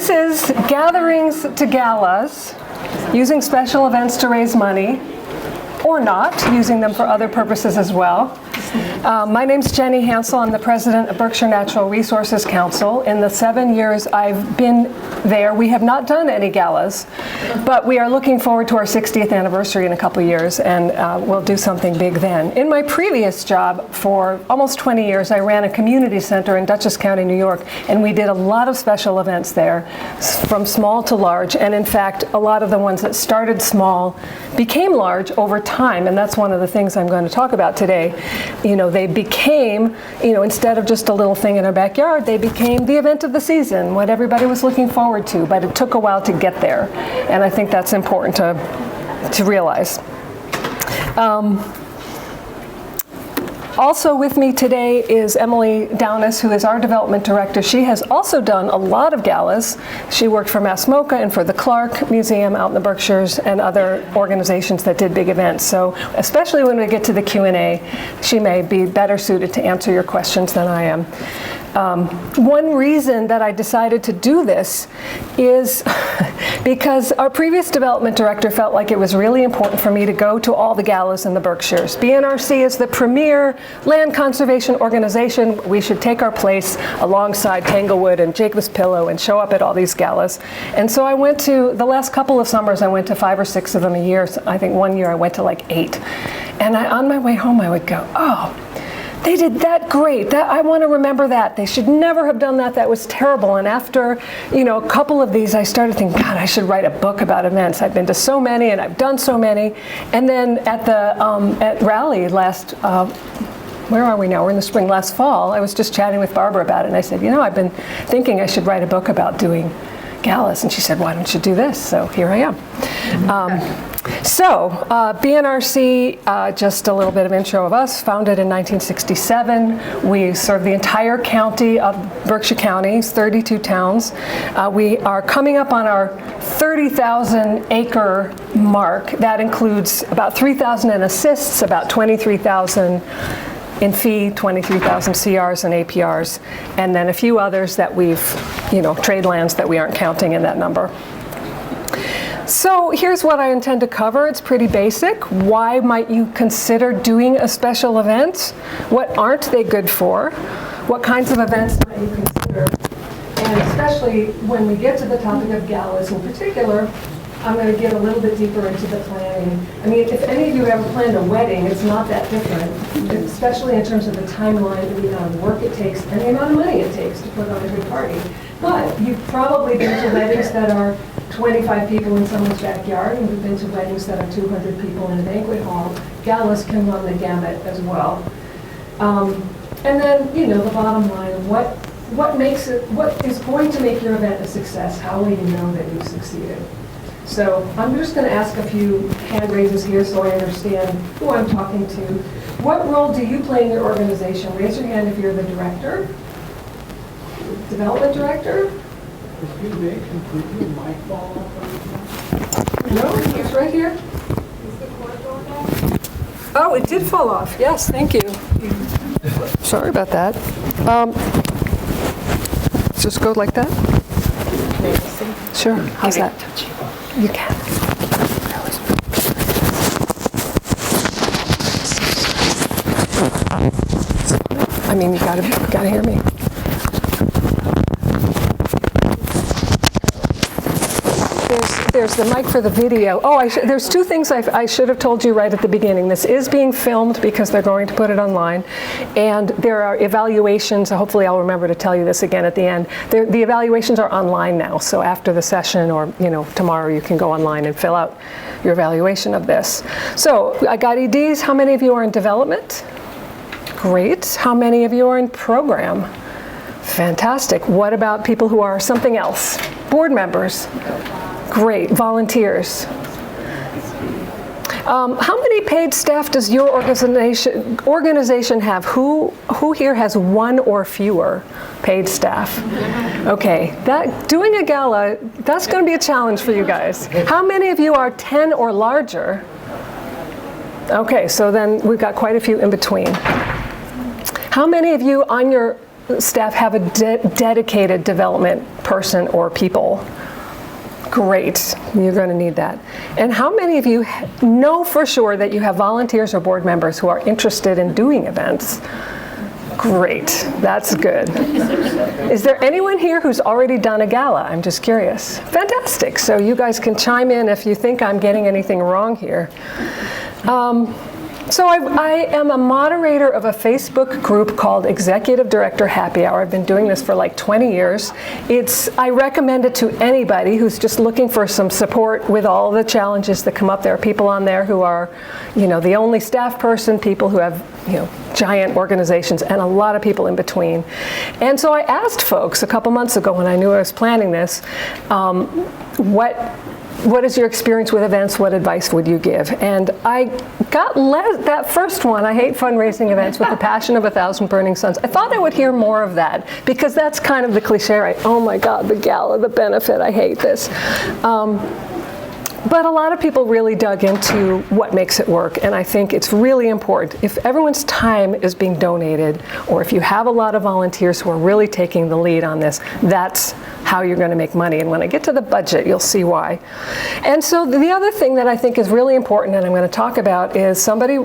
This is gatherings to galas, using special events to raise money, or not, using them for other purposes as well. My name's Jenny Hansell. I'm the president of Berkshire Natural Resources Council. In the 7 years I've been there, we have not done any galas, but we are looking forward to our 60th anniversary in a couple years, and we'll do something big then. In my previous job for almost 20 years, I ran a community center in Dutchess County, New York, and we did a lot of special events there, from small to large, and in fact, a lot of the ones that started small became large over time, and that's one of the things I'm going to talk about today. You know, they became, instead of just a little thing in our backyard, they became the event of the season, what everybody was looking forward to, but it took a while to get there, and I think that's important to realize. Also with me today is Emily Downes, who is our development director. She has also done a lot of galas. She worked for Mass MoCA and for the Clark Museum out in the Berkshires and other organizations that did big events. So especially when we get to the Q&A, she may be better suited to answer your questions than I am. One reason that I decided to do this is because our previous development director felt like it was really important for me to go to all the galas in the Berkshires. BNRC is the premier land conservation organization. We should take our place alongside Tanglewood and Jacob's Pillow and show up at all these galas. And so I went to, the last couple of summers, I went to 5 or 6 of them a year. So I think one year I went to like 8. And on my way home I would go, oh, they did that great. I want to remember that. They should never have done that. That was terrible. And after, a couple of these, I started thinking, God, I should write a book about events. I've been to so many, and I've done so many. And then at the at Raleigh last, where are we now? We're in the spring. Last fall, I was just chatting with Barbara about it, and I said, I've been thinking I should write a book about doing galas. And she said, why don't you do this? So here I am. BNRC, just a little bit of intro of us, founded in 1967. We serve the entire county of Berkshire County, 32 towns. We are coming up on our 30,000 acre mark. That includes about 3,000 in assists, about 23,000 in fee, 23,000 CRs and APRs, and then a few others that we've, trade lands that we aren't counting in that number. So here's what I intend to cover. It's pretty basic. Why might you consider doing a special event? What aren't they good for? What kinds of events might you consider? And especially when we get to the topic of galas in particular, I'm going to get a little bit deeper into the planning. I mean, if any of you ever planned a wedding, it's not that different, especially in terms of the timeline and the amount of work it takes and the amount of money it takes to put on a good party. But you've probably been to weddings that are 25 people in someone's backyard, and we've been to weddings that are 200 people in a banquet hall. Galas can run the gamut as well. And then, the bottom line, what is going to make your event a success? How will you know that you've succeeded? So I'm just going to ask a few hand raises here so I understand who I'm talking to. What role do you play in your organization? Raise your hand if you're the director. Development director? Excuse me, could your mic fall off? No, it's right here. Is the cord going off? Oh, it did fall off. Yes, thank you. Sorry about that. Just go like that? Sure. How's that? You can. I mean, you gotta hear me. There's the mic for the video. Oh, there's 2 things I should have told you right at the beginning. This is being filmed because they're going to put it online, and there are evaluations. Hopefully I'll remember to tell you this again at the end. The evaluations are online now, so after the session or tomorrow you can go online and fill out your evaluation of this. So I got EDs. How many of you are in development? Great. How many of you are in program? Fantastic. What about people who are something else? Board members? Great. Volunteers? How many paid staff does your organization have? Who here has 1 or fewer paid staff? Okay, doing a gala, that's going to be a challenge for you guys. How many of you are 10 or larger? Okay, so then we've got quite a few in between. How many of you on your staff have a dedicated development person or people? Great, you're going to need that. And how many of you know for sure that you have volunteers or board members who are interested in doing events? Great, that's good. Is there anyone here who's already done a gala? I'm just curious. Fantastic, so you guys can chime in if you think I'm getting anything wrong here. So I am a moderator of a Facebook group called Executive Director Happy Hour. I've been doing this for like 20 years. I recommend it to anybody who's just looking for some support with all the challenges that come up. There are people on there who are, the only staff person, people who have, giant organizations, and a lot of people in between. And so I asked folks a couple months ago when I knew I was planning this, what is your experience with events? What advice would you give? And I got that first one, I hate fundraising events with the passion of 1,000 burning suns. I thought I would hear more of that because that's kind of the cliche, right? Oh my God, the gala, the benefit, I hate this. But a lot of people really dug into what makes it work, and I think it's really important. If everyone's time is being donated, or if you have a lot of volunteers who are really taking the lead on this, that's how you're going to make money. And when I get to the budget, you'll see why. And so the other thing that I think is really important, and I'm going to talk about, is somebody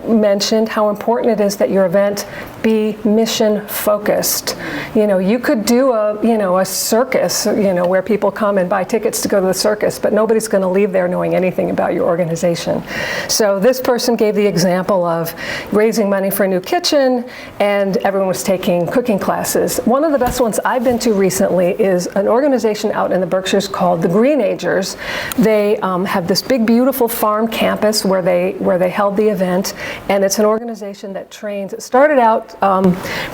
mentioned how important it is that your event be mission focused. You could do a circus, where people come and buy tickets to go to the circus, but nobody's going to leave there knowing anything about your organization. So this person gave the example of raising money for a new kitchen, and everyone was taking cooking classes. One of the best ones I've been to recently is an organization out in the Berkshires called the Greenagers. They have this big, beautiful farm campus where they held the event, and it's an organization that trains. It started out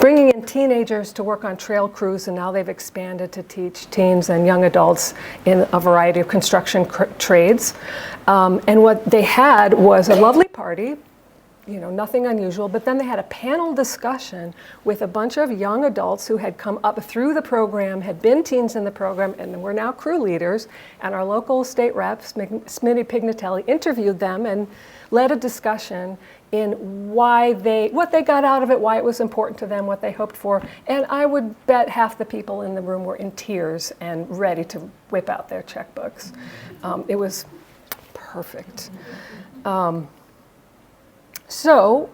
bringing in teenagers to work on trail crews, and now they've expanded to teach teens and young adults in a variety of construction trades. And what they had was a lovely party, nothing unusual, but then they had a panel discussion with a bunch of young adults who had come up through the program, had been teens in the program, and were now crew leaders. And our local state rep, Smitty Pignatelli, interviewed them and led a discussion in what they got out of it, why it was important to them, what they hoped for. And I would bet half the people in the room were in tears and ready to whip out their checkbooks. It was perfect. So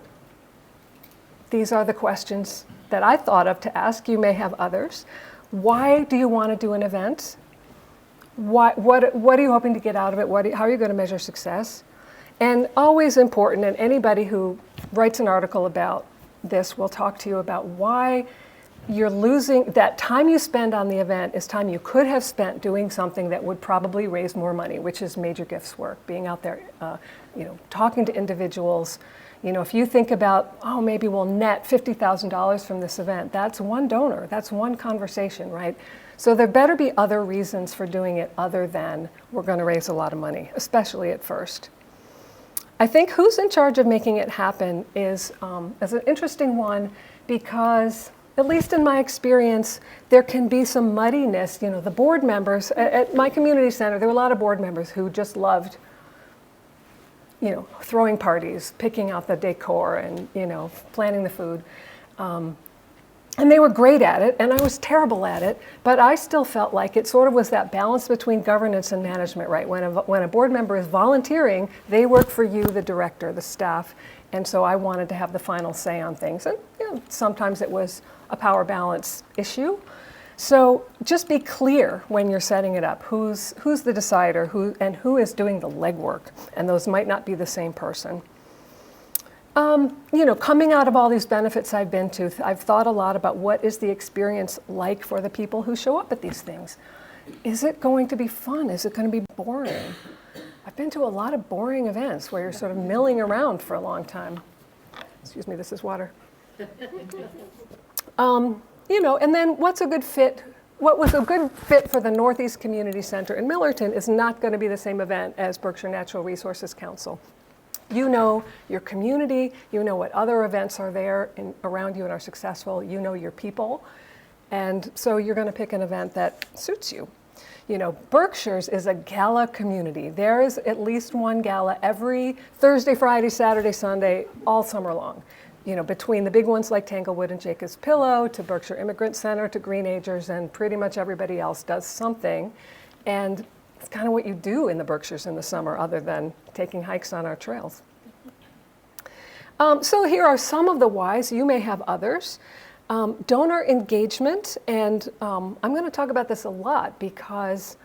these are the questions that I thought of to ask. You may have others. Why do you want to do an event? What are you hoping to get out of it? How are you going to measure success? And always important, and anybody who writes an article about this will talk to you about why you're losing. That time you spend on the event is time you could have spent doing something that would probably raise more money, which is major gifts work, being out there, talking to individuals. If you think about, maybe we'll net $50,000 from this event, that's one donor, that's one conversation, right? So there better be other reasons for doing it other than we're going to raise a lot of money, especially at first. I think who's in charge of making it happen is an interesting one because, at least in my experience, there can be some muddiness. The board members, at my community center, there were a lot of board members who just loved throwing parties, picking out the decor and, planning the food. And they were great at it, and I was terrible at it, but I still felt like it sort of was that balance between governance and management, right? When a board member is volunteering, they work for you, the director, the staff, and so I wanted to have the final say on things. And sometimes it was a power balance issue. So just be clear when you're setting it up, who's the decider, who is doing the legwork, and those might not be the same person. Coming out of all these benefits I've been to, I've thought a lot about what is the experience like for the people who show up at these things. Is it going to be fun? Is it going to be boring? I've been to a lot of boring events where you're sort of milling around for a long time. Excuse me, this is water. And then what's a good fit? What was a good fit for the Northeast Community Center in Millerton is not going to be the same event as Berkshire Natural Resources Council. You know your community, you know what other events are there around you and are successful, you know your people, and so you're going to pick an event that suits you. Berkshire's is a gala community. There is at least one gala every Thursday, Friday, Saturday, Sunday, all summer long. between the big ones like Tanglewood and Jacob's Pillow to Berkshire Immigrant Center to Green Agers, and pretty much everybody else does something. And it's kind of what you do in the Berkshires in the summer other than taking hikes on our trails. So here are some of the whys. You may have others. Donor engagement, and I'm going to talk about this a lot because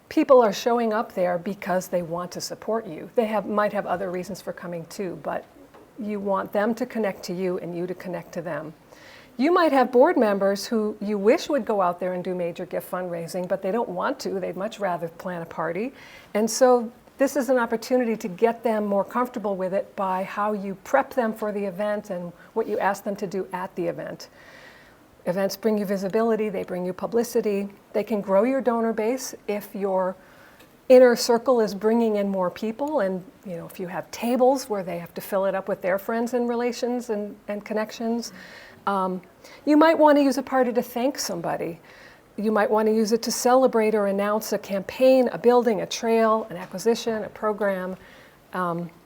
people are showing up there because they want to support you. They might have other reasons for coming too, but you want them to connect to you and you to connect to them. You might have board members who you wish would go out there and do major gift fundraising, but they don't want to. They'd much rather plan a party. And so this is an opportunity to get them more comfortable with it by how you prep them for the event and what you ask them to do at the event. Events bring you visibility, they bring you publicity. They can grow your donor base if your inner circle is bringing in more people, and if you have tables where they have to fill it up with their friends and relations and connections. You might want to use a party to thank somebody. You might want to use it to celebrate or announce a campaign, a building, a trail, an acquisition, a program.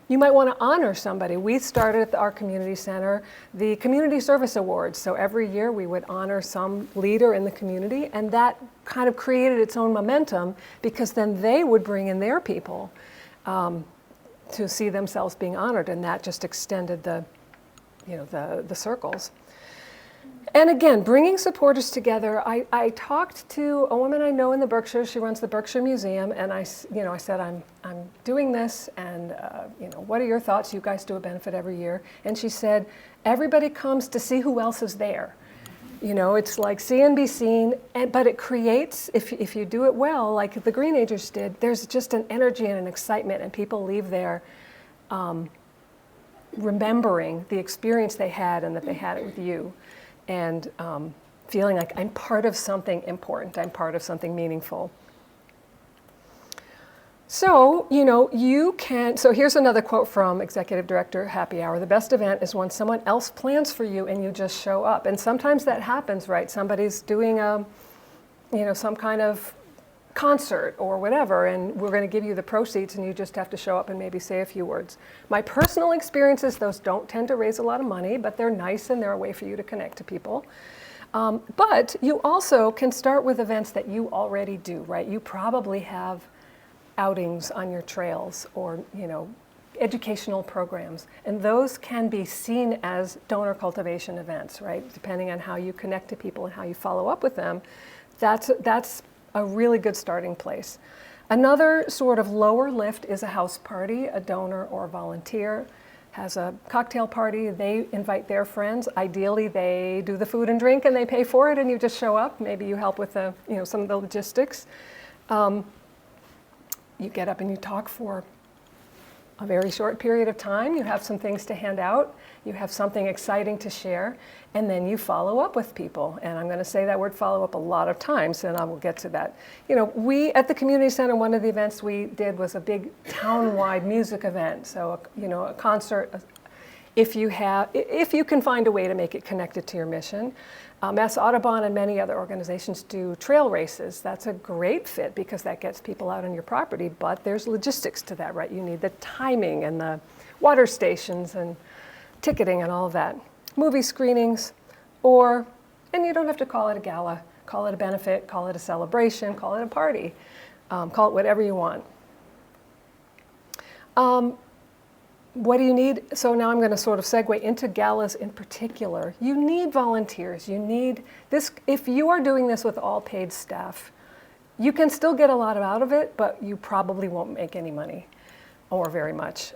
You might want to honor somebody. We started at our community center the Community Service Awards. So every year we would honor some leader in the community, and that kind of created its own momentum because then they would bring in their people to see themselves being honored, and that just extended the circles. And again, bringing supporters together. I talked to a woman I know in the Berkshires. She runs the Berkshire Museum, and I said, I'm doing this, and what are your thoughts? You guys do a benefit every year. And she said, everybody comes to see who else is there. It's like see and be seen, but it creates, if you do it well, like the Green Agers did, there's just an energy and an excitement, and people leave there remembering the experience they had and that they had it with you. And feeling like I'm part of something important, I'm part of something meaningful. So, so here's another quote from Executive Director Happy Hour. The best event is when someone else plans for you and you just show up. And sometimes that happens, right? Somebody's doing some kind of concert or whatever, and we're going to give you the proceeds and you just have to show up and maybe say a few words. My personal experiences, those don't tend to raise a lot of money, but they're nice and they're a way for you to connect to people. But you also can start with events that you already do, right? You probably have outings on your trails or, educational programs, and those can be seen as donor cultivation events, right? Depending on how you connect to people and how you follow up with them, that's a really good starting place. Another sort of lower lift is a house party. A donor or a volunteer has a cocktail party. They invite their friends. Ideally, they do the food and drink and they pay for it, and you just show up. Maybe you help with some of the logistics. You get up and you talk for a very short period of time. You have some things to hand out. You have something exciting to share, and then you follow up with people. And I'm going to say that word follow up a lot of times, and I will get to that. We at the community center, one of the events we did was a big town-wide music event. So, a concert. If you can find a way to make it connected to your mission. Mass Audubon and many other organizations do trail races. That's a great fit because that gets people out on your property, but there's logistics to that, right? You need the timing and the water stations and ticketing and all of that. Movie screenings, and you don't have to call it a gala, call it a benefit, call it a celebration, call it a party, call it whatever you want. What do you need? So now I'm going to sort of segue into galas in particular. You need volunteers. You need this. If you are doing this with all paid staff, you can still get a lot out of it, but you probably won't make any money or very much.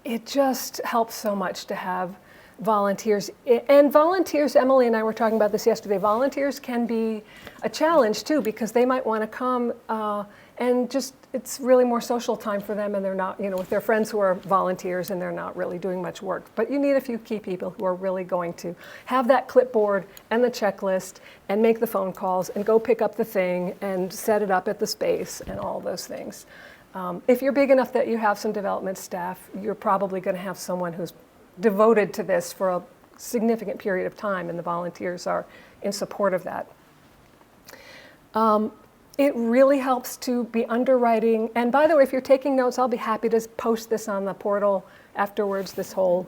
It just helps so much to have volunteers. And volunteers, Emily and I were talking about this yesterday, volunteers can be a challenge too because they might want to come and just, it's really more social time for them, and they're not, with their friends who are volunteers and they're not really doing much work. But you need a few key people who are really going to have that clipboard and the checklist and make the phone calls and go pick up the thing and set it up at the space and all those things. If you're big enough that you have some development staff, you're probably going to have someone who's devoted to this for a significant period of time, and the volunteers are in support of that. It really helps to be underwriting. And by the way, if you're taking notes, I'll be happy to post this on the portal afterwards, this whole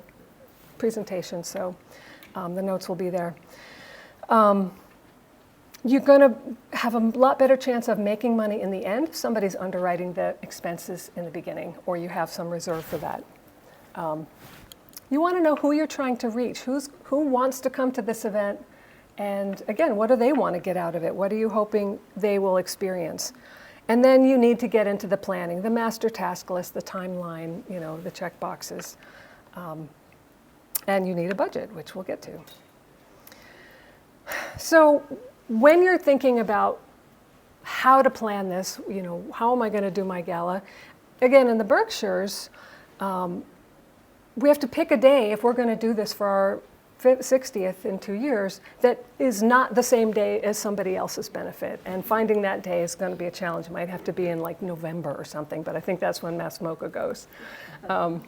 presentation, so the notes will be there. You're going to have a lot better chance of making money in the end if somebody's underwriting the expenses in the beginning, or you have some reserve for that. You want to know who you're trying to reach, who wants to come to this event, and again, what do they want to get out of it? What are you hoping they will experience? And then you need to get into the planning, the master task list, the timeline, the check boxes. And you need a budget, which we'll get to. So when you're thinking about how to plan this, how am I going to do my gala? Again, in the Berkshires, we have to pick a day if we're going to do this for our 60th in 2 years that is not the same day as somebody else's benefit. And finding that day is going to be a challenge. It might have to be in like November or something, but I think that's when Mass MoCA goes. And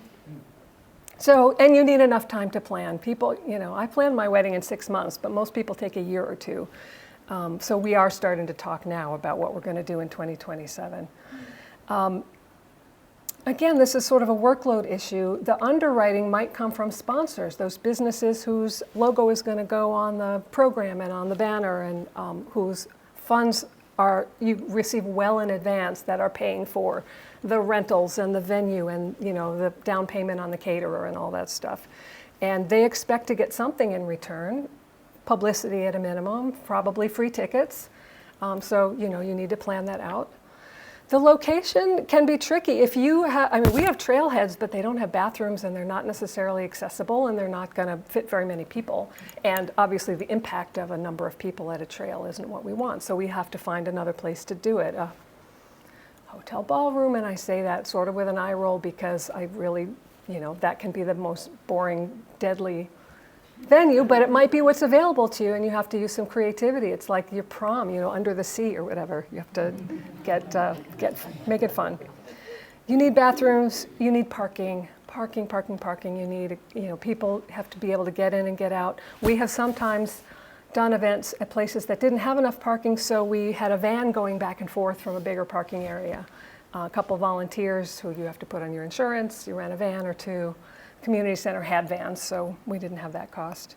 you need enough time to plan. People, I planned my wedding in 6 months, but most people take a year or two. So we are starting to talk now about what we're going to do in 2027. Again, this is sort of a workload issue. The underwriting might come from sponsors, those businesses whose logo is going to go on the program and on the banner, and whose funds you receive well in advance that are paying for the rentals and the venue and the down payment on the caterer and all that stuff. And they expect to get something in return, publicity at a minimum, probably free tickets. So you need to plan that out. The location can be tricky. If you have, we have trailheads, but they don't have bathrooms and they're not necessarily accessible and they're not going to fit very many people. And obviously the impact of a number of people at a trail isn't what we want. So we have to find another place to do it. A hotel ballroom, and I say that sort of with an eye roll because I really, that can be the most boring, deadly venue, but it might be what's available to you, and you have to use some creativity. It's like your prom, under the sea or whatever. You have to make it fun. You need bathrooms. You need parking. You need, people have to be able to get in and get out. We have sometimes done events at places that didn't have enough parking, so we had a van going back and forth from a bigger parking area. A couple volunteers who you have to put on your insurance. You rent a van or two. Community center had vans, so we didn't have that cost.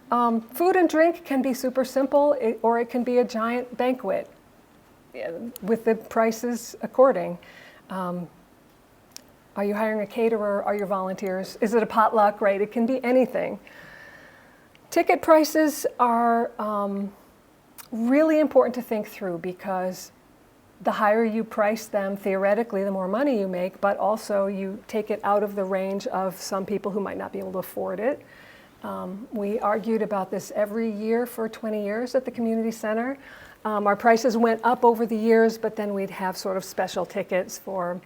Food and drink can be super simple, or it can be a giant banquet with the prices according. Are you hiring a caterer? Are you volunteers? Is it a potluck, right? It can be anything. Ticket prices are really important to think through because the higher you price them, theoretically, the more money you make, but also you take it out of the range of some people who might not be able to afford it. We argued about this every year for 20 years at the community center. Our prices went up over the years, but then we'd have sort of special tickets for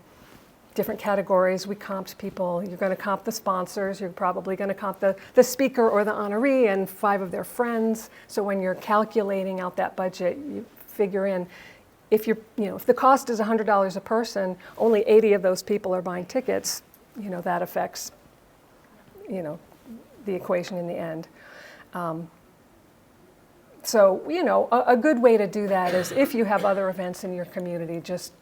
different categories. We comped people. You're going to comp the sponsors. You're probably going to comp the speaker or the honoree and 5 of their friends. So when you're calculating out that budget, you figure in, if the cost is $100 a person, only 80 of those people are buying tickets, that affects, the equation in the end. So, a good way to do that is if you have other events in your community, just,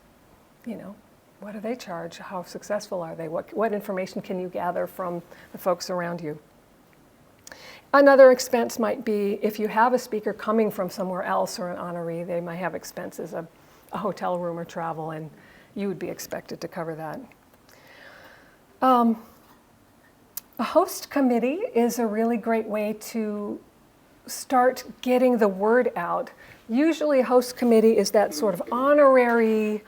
what do they charge? How successful are they? What information can you gather from the folks around you? Another expense might be if you have a speaker coming from somewhere else or an honoree, they might have expenses, a hotel room or travel, and you would be expected to cover that. A host committee is a really great way to start getting the word out. Usually a host committee is that sort of honorary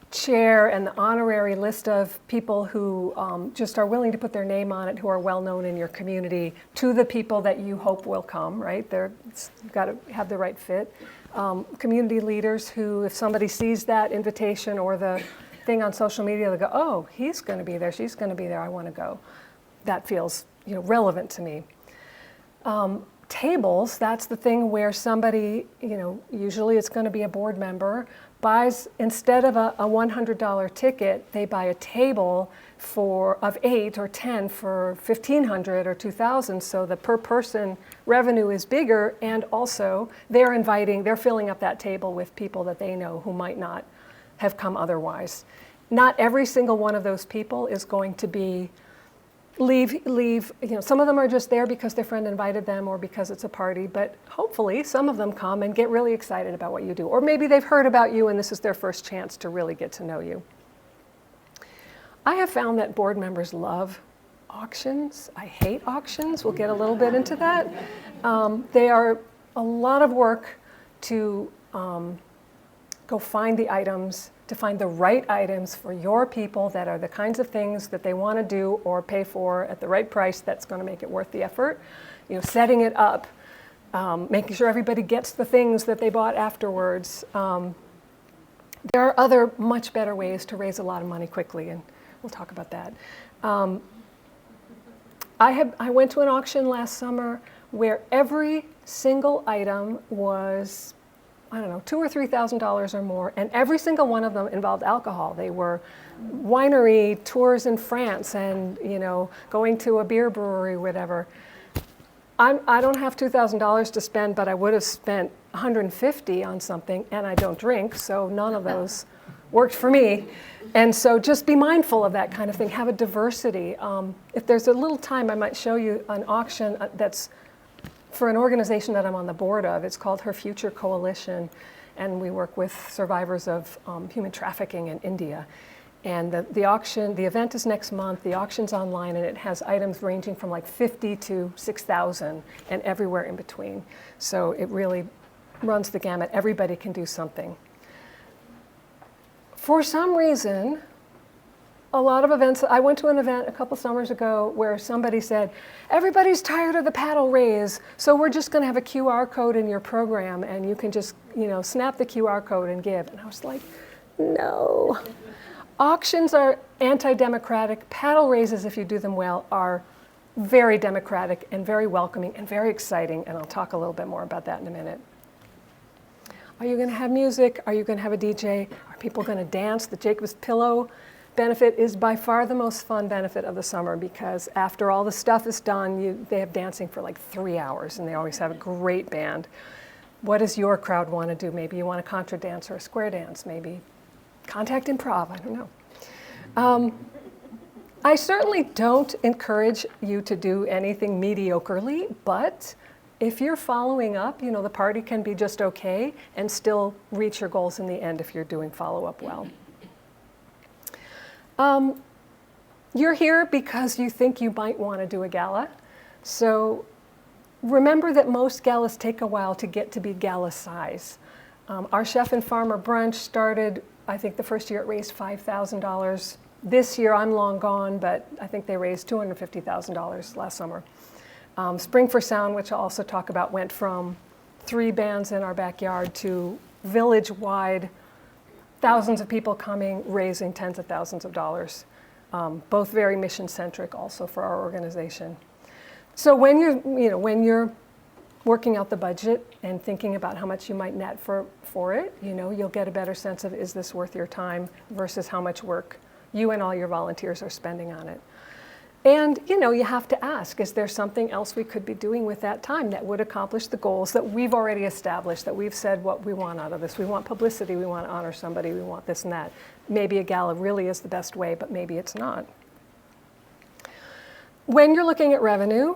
chair and the honorary list of people who just are willing to put their name on it, who are well known in your community, to the people that you hope will come, right? You've got to have the right fit. Community leaders who, if somebody sees that invitation or the thing on social media, they go, oh, he's going to be there, she's going to be there, I want to go. That feels relevant to me. Tables, that's the thing where somebody, usually it's going to be a board member, buys, instead of a $100 ticket, they buy a table of 8 or 10 for $1,500 or $2,000, so the per person revenue is bigger, and also they're filling up that table with people that they know who might not have come otherwise. Not every single one of those people is going to be leave, some of them are just there because their friend invited them or because it's a party, but hopefully some of them come and get really excited about what you do. Or maybe they've heard about you and this is their first chance to really get to know you. I have found that board members love auctions. I hate auctions. We'll get a little bit into that. They are a lot of work to go find the items, to find the right items for your people that are the kinds of things that they want to do or pay for at the right price that's going to make it worth the effort. Setting it up, making sure everybody gets the things that they bought afterwards. There are other much better ways to raise a lot of money quickly, and we'll talk about that. I went to an auction last summer where every single item was, I don't know, $2,000 or $3,000 or more, and every single one of them involved alcohol. They were winery tours in France and, going to a beer brewery, whatever. I don't have $2,000 to spend, but I would have spent $150 on something, and I don't drink, so none of those worked for me. And so just be mindful of that kind of thing. Have a diversity. If there's a little time, I might show you an auction that's for an organization that I'm on the board of. It's called Her Future Coalition, and we work with survivors of human trafficking in India. And the event is next month. The auction's online, and it has items ranging from like 50 to 6,000 and everywhere in between. So it really runs the gamut. Everybody can do something. For some reason, a lot of events, I went to an event a couple summers ago where somebody said, everybody's tired of the paddle raise, so we're just going to have a QR code in your program and you can just, snap the QR code and give. And I was like, no. Auctions are anti-democratic. Paddle raises, if you do them well, are very democratic and very welcoming and very exciting, and I'll talk a little bit more about that in a minute. Are you going to have music? Are you going to have a DJ? Are people going to dance? The Jacob's Pillow benefit is by far the most fun benefit of the summer because after all the stuff is done, they have dancing for like 3 hours, and they always have a great band. What does your crowd want to do? Maybe you want a contra dance or a square dance, maybe contact improv, I don't know. I certainly don't encourage you to do anything mediocrely, but if you're following up, the party can be just okay and still reach your goals in the end if you're doing follow-up well. You're here because you think you might want to do a gala. So remember that most galas take a while to get to be gala size. Our Chef and Farmer Brunch started, I think the first year it raised $5,000. This year I'm long gone, but I think they raised $250,000 last summer. Spring for Sound, which I'll also talk about, went from 3 bands in our backyard to village-wide, thousands of people coming, raising tens of thousands of dollars. Both very mission-centric also for our organization. So when you're working out the budget and thinking about how much you might net for it, you'll get a better sense of, is this worth your time versus how much work you and all your volunteers are spending on it. And, you have to ask, is there something else we could be doing with that time that would accomplish the goals that we've already established, that we've said what we want out of this? We want publicity, we want to honor somebody, we want this and that. Maybe a gala really is the best way, but maybe it's not. When you're looking at revenue,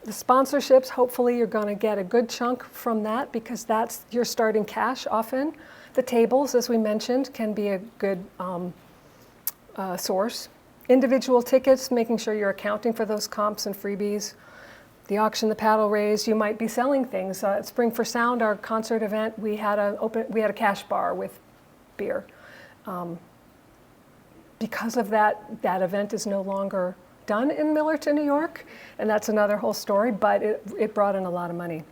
the sponsorships, hopefully you're going to get a good chunk from that because that's your starting cash often. The tables, as we mentioned, can be a good source. Individual tickets, making sure you're accounting for those comps and freebies. The auction, the paddle raise, you might be selling things. At Spring for Sound, our concert event, we had a cash bar with beer. Because of that event is no longer done in Millerton, New York, and that's another whole story, but it brought in a lot of money.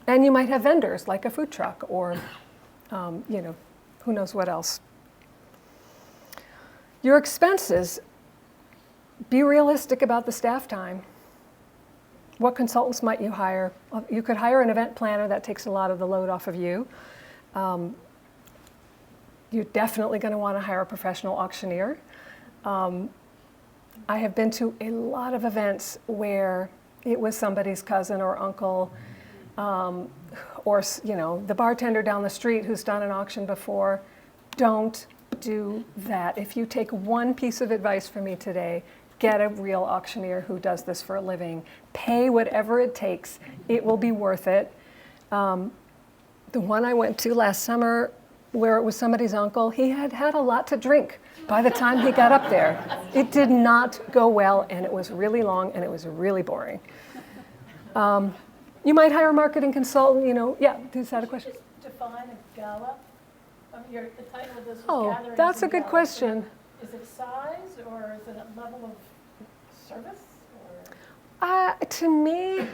And you might have vendors like a food truck or, who knows what else. Your expenses, be realistic about the staff time. What consultants might you hire? You could hire an event planner. That takes a lot of the load off of you. You're definitely going to want to hire a professional auctioneer. I have been to a lot of events where it was somebody's cousin or uncle, or the bartender down the street who's done an auction before. Don't do that. If you take one piece of advice from me today, get a real auctioneer who does this for a living. Pay whatever it takes. It will be worth it. The one I went to last summer, where it was somebody's uncle, he had had a lot to drink by the time he got up there. It did not go well, and it was really long, and it was really boring. You might hire a marketing consultant, yeah, is that a question? Just define a gala. The title of this was Oh, Gatherings that's a and good Galas. question. Is it size, or is it a level of service? Or? To me,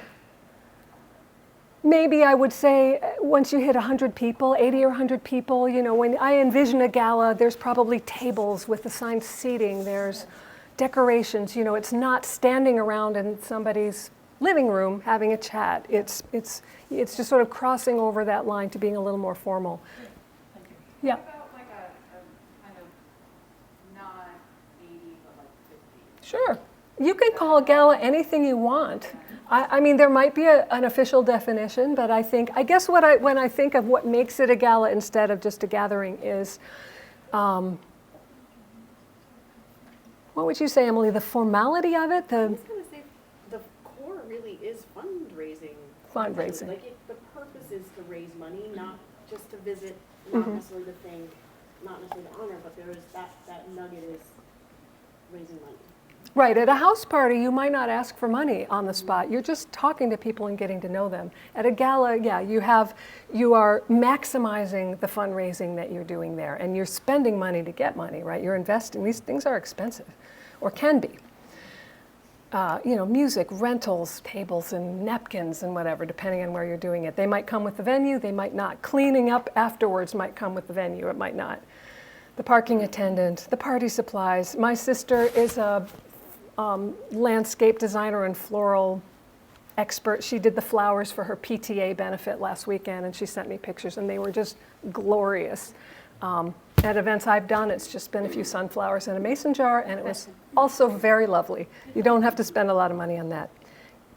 maybe I would say once you hit 100 people, 80 or 100 people, when I envision a gala, there's probably tables with assigned seating, there's decorations, it's not standing around in somebody's living room having a chat. It's just sort of crossing over that line to being a little more formal. Yeah. What about like a kind of not 80 but like 50? Sure. You can call a gala anything you want. I mean, there might be an official definition, but I guess when I think of what makes it a gala instead of just a gathering is, what would you say, Emily? The formality of it? I was going to say the core really is fundraising. Fundraising. Like the purpose is to raise money, not just to visit, not necessarily the thing, not necessarily the honor, but there is that nugget is raising money. Right, at a house party, you might not ask for money on the spot. You're just talking to people and getting to know them. At a gala, yeah, you are maximizing the fundraising that you're doing there, and you're spending money to get money, right? You're investing. These things are expensive, or can be. Music, rentals, tables, and napkins, and whatever, depending on where you're doing it. They might come with the venue, they might not. Cleaning up afterwards might come with the venue, it might not. The parking attendant, the party supplies. My sister is a landscape designer and floral expert. She did the flowers for her PTA benefit last weekend, and she sent me pictures, and they were just glorious. At events I've done, it's just been a few sunflowers in a mason jar, and it was also very lovely. You don't have to spend a lot of money on that.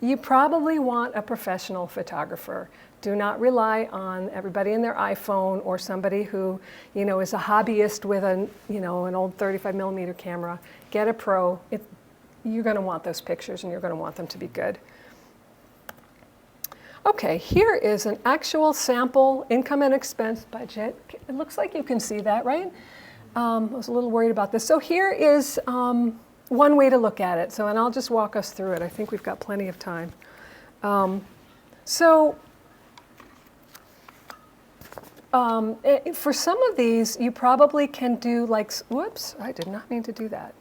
You probably want a professional photographer. Do not rely on everybody in their iPhone or somebody who, is a hobbyist with an old 35 millimeter camera. Get a pro. You're going to want those pictures, and you're going to want them to be good. Okay, here is an actual sample income and expense budget. It looks like you can see that, right? I was a little worried about this. So here is one way to look at it. And I'll just walk us through it. I think we've got plenty of time. For some of these, you probably can do whoops, I did not mean to do that.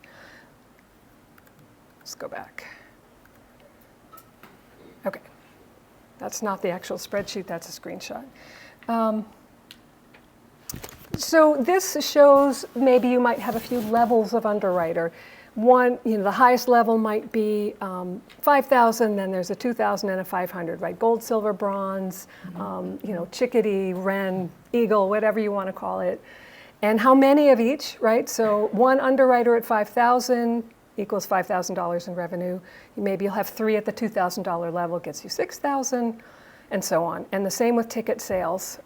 Let's go back. Okay. That's not the actual spreadsheet, that's a screenshot. So this shows maybe you might have a few levels of underwriter. One, the highest level might be 5,000, then there's a 2,000 and a 500, right? Gold, silver, bronze, chickadee, wren, eagle, whatever you want to call it. And how many of each, right? So one underwriter at 5,000 equals $5,000 in revenue. Maybe you'll have 3 at the $2,000 level, gets you 6,000, and so on. And the same with ticket sales.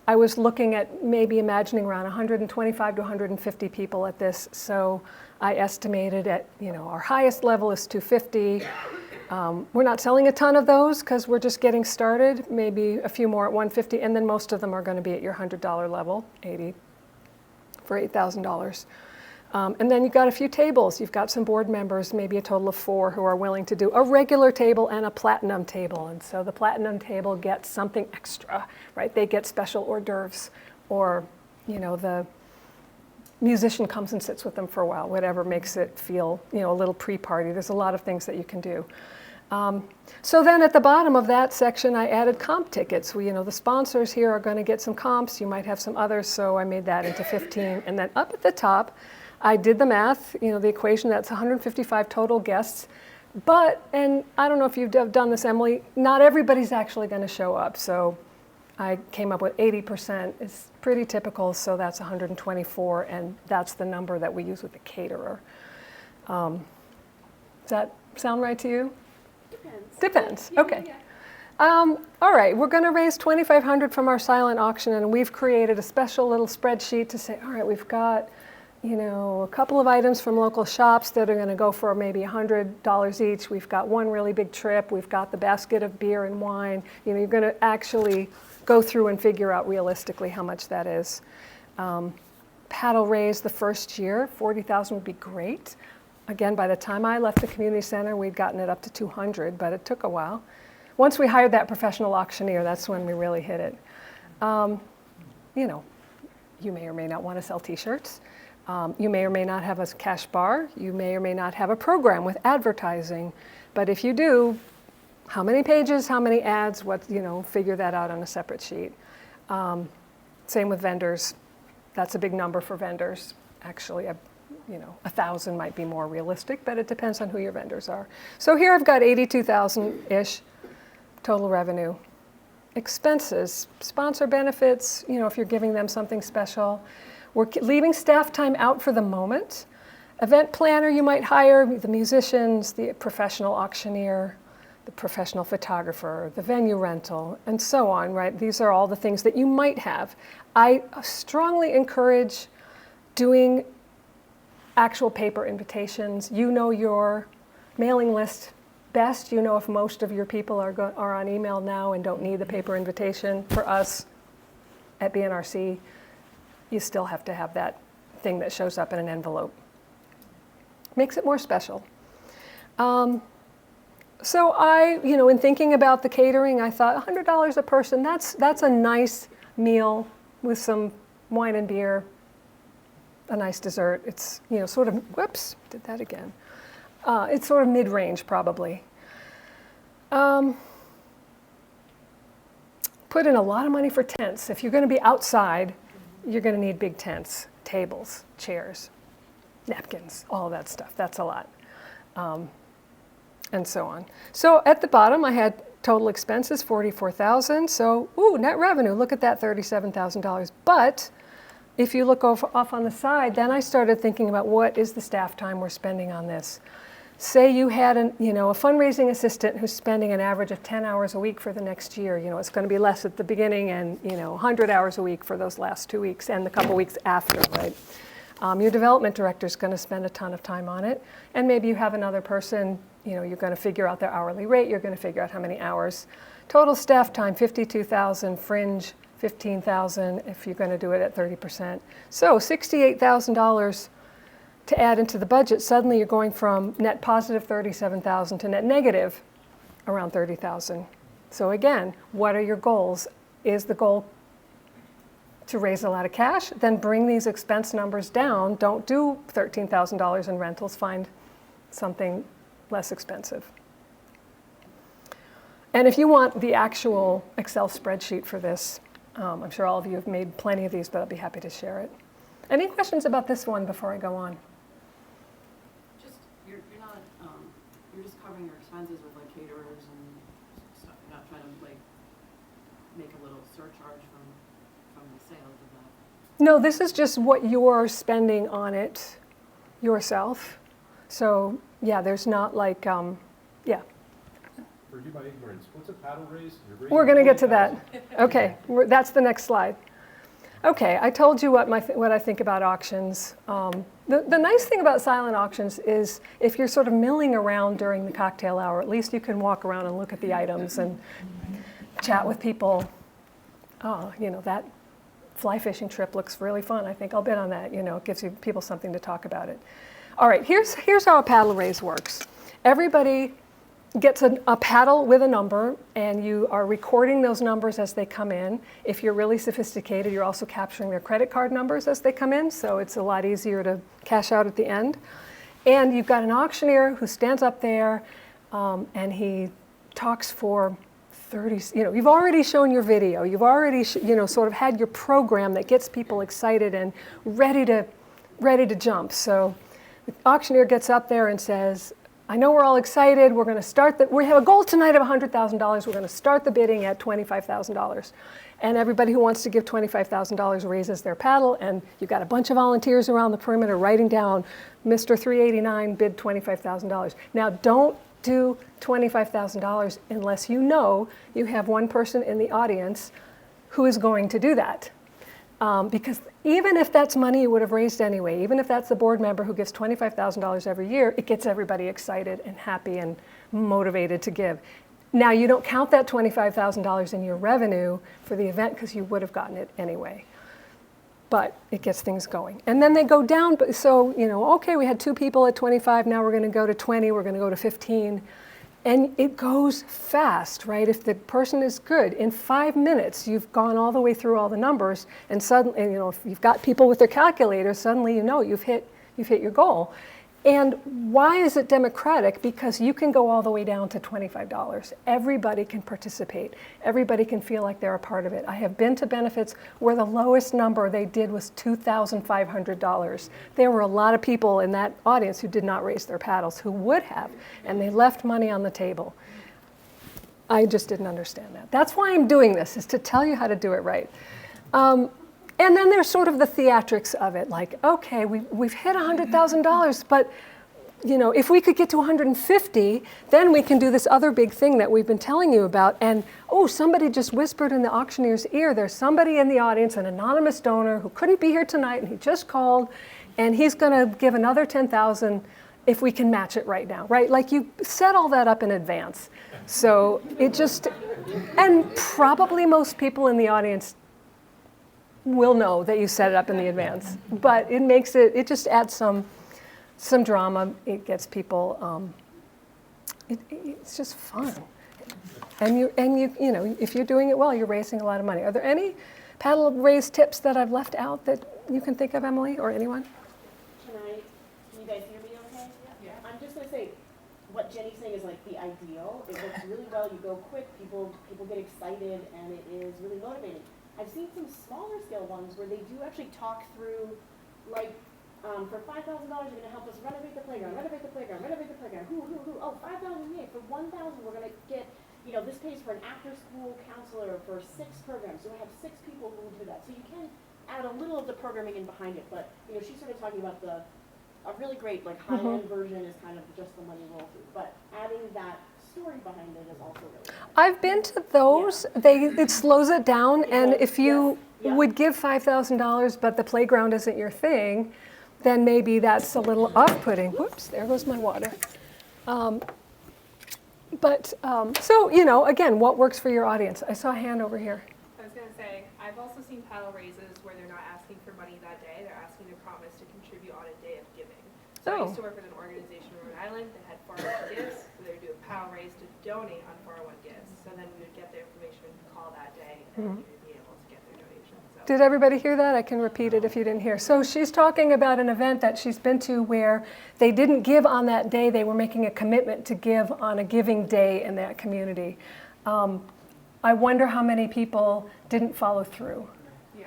I was looking at maybe imagining around 125 to 150 people at this. So I estimated at, our highest level is 250. We're not selling a ton of those because we're just getting started, maybe a few more at 150, and then most of them are going to be at your $100 level, 80 for $8,000. And then you've got a few tables. You've got some board members, maybe a total of 4 who are willing to do a regular table and a platinum table. And so the platinum table gets something extra, right? They get special hors d'oeuvres, or, the musician comes and sits with them for a while, whatever makes it feel, a little pre-party. There's a lot of things that you can do. So then at the bottom of that section, I added comp tickets. The sponsors here are going to get some comps. You might have some others, so I made that into 15. And then up at the top, I did the math, the equation, that's 155 total guests. But, and I don't know if you've done this, Emily, not everybody's actually going to show up. So I came up with 80%. It's pretty typical, so that's 124, and that's the number that we use with the caterer. Does that sound right to you? Depends. Okay. All right, we're going to raise $2,500 from our silent auction, and we've created a special little spreadsheet to say, all right, we've got a couple of items from local shops that are going to go for maybe $100 each. We've got one really big trip. We've got the basket of beer and wine. You're going to actually go through and figure out realistically how much that is. Paddle raise the first year, $40,000 would be great. Again, by the time I left the community center, we'd gotten it up to 200, but it took a while. Once we hired that professional auctioneer, that's when we really hit it. You may or may not want to sell t-shirts. You may or may not have a cash bar. You may or may not have a program with advertising. But if you do, how many pages, how many ads, figure that out on a separate sheet. Same with vendors. That's a big number for vendors. Actually, 1,000 might be more realistic, but it depends on who your vendors are. So here I've got 82,000-ish total revenue. Expenses, sponsor benefits, if you're giving them something special. We're leaving staff time out for the moment. Event planner you might hire, the musicians, the professional auctioneer, the professional photographer, the venue rental, and so on, right? These are all the things that you might have. I strongly encourage doing actual paper invitations. You know your mailing list best. You know if most of your people are on email now and don't need the paper invitation. For us at BNRC, you still have to have that thing that shows up in an envelope. Makes it more special. So I, in thinking about the catering, I thought $100 a person, that's a nice meal with some wine and beer, a nice dessert. It's, sort of, whoops, did that again. It's sort of mid-range probably. Put in a lot of money for tents. If you're going to be outside, you're going to need big tents, tables, chairs, napkins, all of that stuff. That's a lot. And so on. So at the bottom, I had total expenses, $44,000. So, net revenue, look at that, $37,000. But if you look off on the side, then I started thinking about what is the staff time we're spending on this. Say you had a fundraising assistant who's spending an average of 10 hours a week for the next year. It's going to be less at the beginning and 100 hours a week for those last 2 weeks and the couple weeks after, right? Your development director is going to spend a ton of time on it, and maybe you have another person. You're going to figure out their hourly rate. You're going to figure out how many hours. Total staff time, $52,000. Fringe, $15,000 if you're going to do it at 30%. So $68,000 to add into the budget. Suddenly you're going from net positive $37,000 to net negative around $30,000. So again, what are your goals? Is the goal to raise a lot of cash? Then bring these expense numbers down. Don't do $13,000 in rentals. Find something less expensive. And if you want the actual Excel spreadsheet for this, I'm sure all of you have made plenty of these, but I'll be happy to share it. Any questions about this one before I go on? You're not, you're just covering your expenses with like caterers and stuff. You're not trying to like make a little surcharge from the sales of that. No, this is just what you're spending on it yourself. So yeah, there's not like, yeah. Forgive my ignorance, what's a paddle raise? We're going to get to that. Okay, that's the next slide. Okay, I told you what I think about auctions. The nice thing about silent auctions is if you're sort of milling around during the cocktail hour, at least you can walk around and look at the items and chat with people. Oh, that fly fishing trip looks really fun. I think I'll bid on that. It gives you people something to talk about it. All right, here's how a paddle raise works. Everybody gets a paddle with a number, and you are recording those numbers as they come in. If you're really sophisticated, you're also capturing their credit card numbers as they come in, so it's a lot easier to cash out at the end. And you've got an auctioneer who stands up there, and he talks for 30, you've already shown your video. You've already, sort of had your program that gets people excited and ready to jump. So the auctioneer gets up there and says, I know we're all excited. We're going to start we have a goal tonight of $100,000. We're going to start the bidding at $25,000. And everybody who wants to give $25,000 raises their paddle, and you've got a bunch of volunteers around the perimeter writing down, Mr. 389 bid $25,000. Now, don't do $25,000 unless you know you have one person in the audience who is going to do that. Because even if that's money you would have raised anyway, even if that's the board member who gives $25,000 every year, it gets everybody excited and happy and motivated to give. Now, you don't count that $25,000 in your revenue for the event because you would have gotten it anyway. But it gets things going. And then they go down, so, okay, we had 2 people at 25, now we're going to go to 20, we're going to go to 15. And it goes fast, right? If the person is good, in 5 minutes, you've gone all the way through all the numbers, and suddenly, if you've got people with their calculators, suddenly you've hit your goal. And why is it democratic? Because you can go all the way down to $25. Everybody can participate. Everybody can feel like they're a part of it. I have been to benefits where the lowest number they did was $2,500. There were a lot of people in that audience who did not raise their paddles, who would have, and they left money on the table. I just didn't understand that. That's why I'm doing this, is to tell you how to do it right. And then there's sort of the theatrics of it, like, okay, we've hit $100,000, but if we could get to 150, then we can do this other big thing that we've been telling you about. And somebody just whispered in the auctioneer's ear, there's somebody in the audience, an anonymous donor who couldn't be here tonight, and he just called, and he's going to give another $10,000 if we can match it right now, right? Like, you set all that up in advance. So and probably most people in the audience will know that you set it up in the advance, but it just adds some drama. It gets people, it's just fun. And you if you're doing it well, you're raising a lot of money. Are there any paddle raise tips that I've left out that you can think of, Emily, or anyone? Can you guys hear me okay? Yeah. I'm just gonna say, what Jenny's saying is like the ideal. It works really well, you go quick, people get excited, and it is really motivating. I've seen some smaller scale ones where they do actually talk through, like, for $5,000 you're going to help us renovate the playground, who, oh, $5,000, yay, for $1,000 we're going to get, this pays for an after-school counselor for 6 programs, so we have 6 people who will do that. So you can add a little of the programming in behind it, but, she started talking about a really great, like, high-end version is kind of just the money roll through, but adding that story behind it is also really good. I've been to those. Yeah. It slows it down, and if you would give $5,000, but the playground isn't your thing, then maybe that's a little off-putting. Whoops, there goes my water. So, again, what works for your audience? I saw a hand over here. I was going to say, I've also seen paddle raises where they're not asking for money that day, they're asking to promise to contribute on a day of giving. So I used to work with an organization in Rhode Island that had 401 gifts, so they would do a paddle raise to donate on 401 gifts. So then we would get their information, call that day, and we would be able to get their donation. So. Did everybody hear that? I can repeat it if you didn't hear. So she's talking about an event that she's been to where they didn't give on that day. They were making a commitment to give on a giving day in that community. I wonder how many people didn't follow through. Yeah.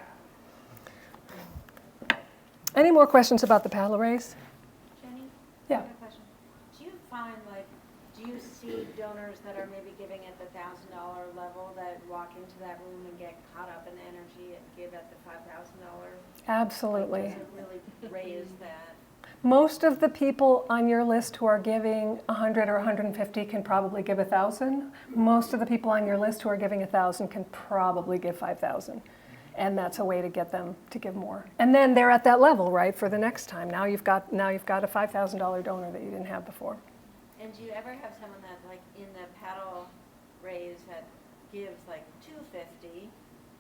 Any more questions about the paddle raise? Jenny? Yeah. I have a question. Do you find, do you see donors that are maybe giving at the $1,000 level that walk into that room and get caught up in the energy and give at the $5,000? Absolutely. Does it really raise that? Most of the people on your list who are giving 100 or 150 can probably give 1,000. Most of the people on your list who are giving 1,000 can probably give 5,000. And that's a way to get them to give more. And then they're at that level, right, for the next time. Now you've got a $5,000 donor that you didn't have before. And do you ever have someone that, like, in the paddle raise that gives like $250,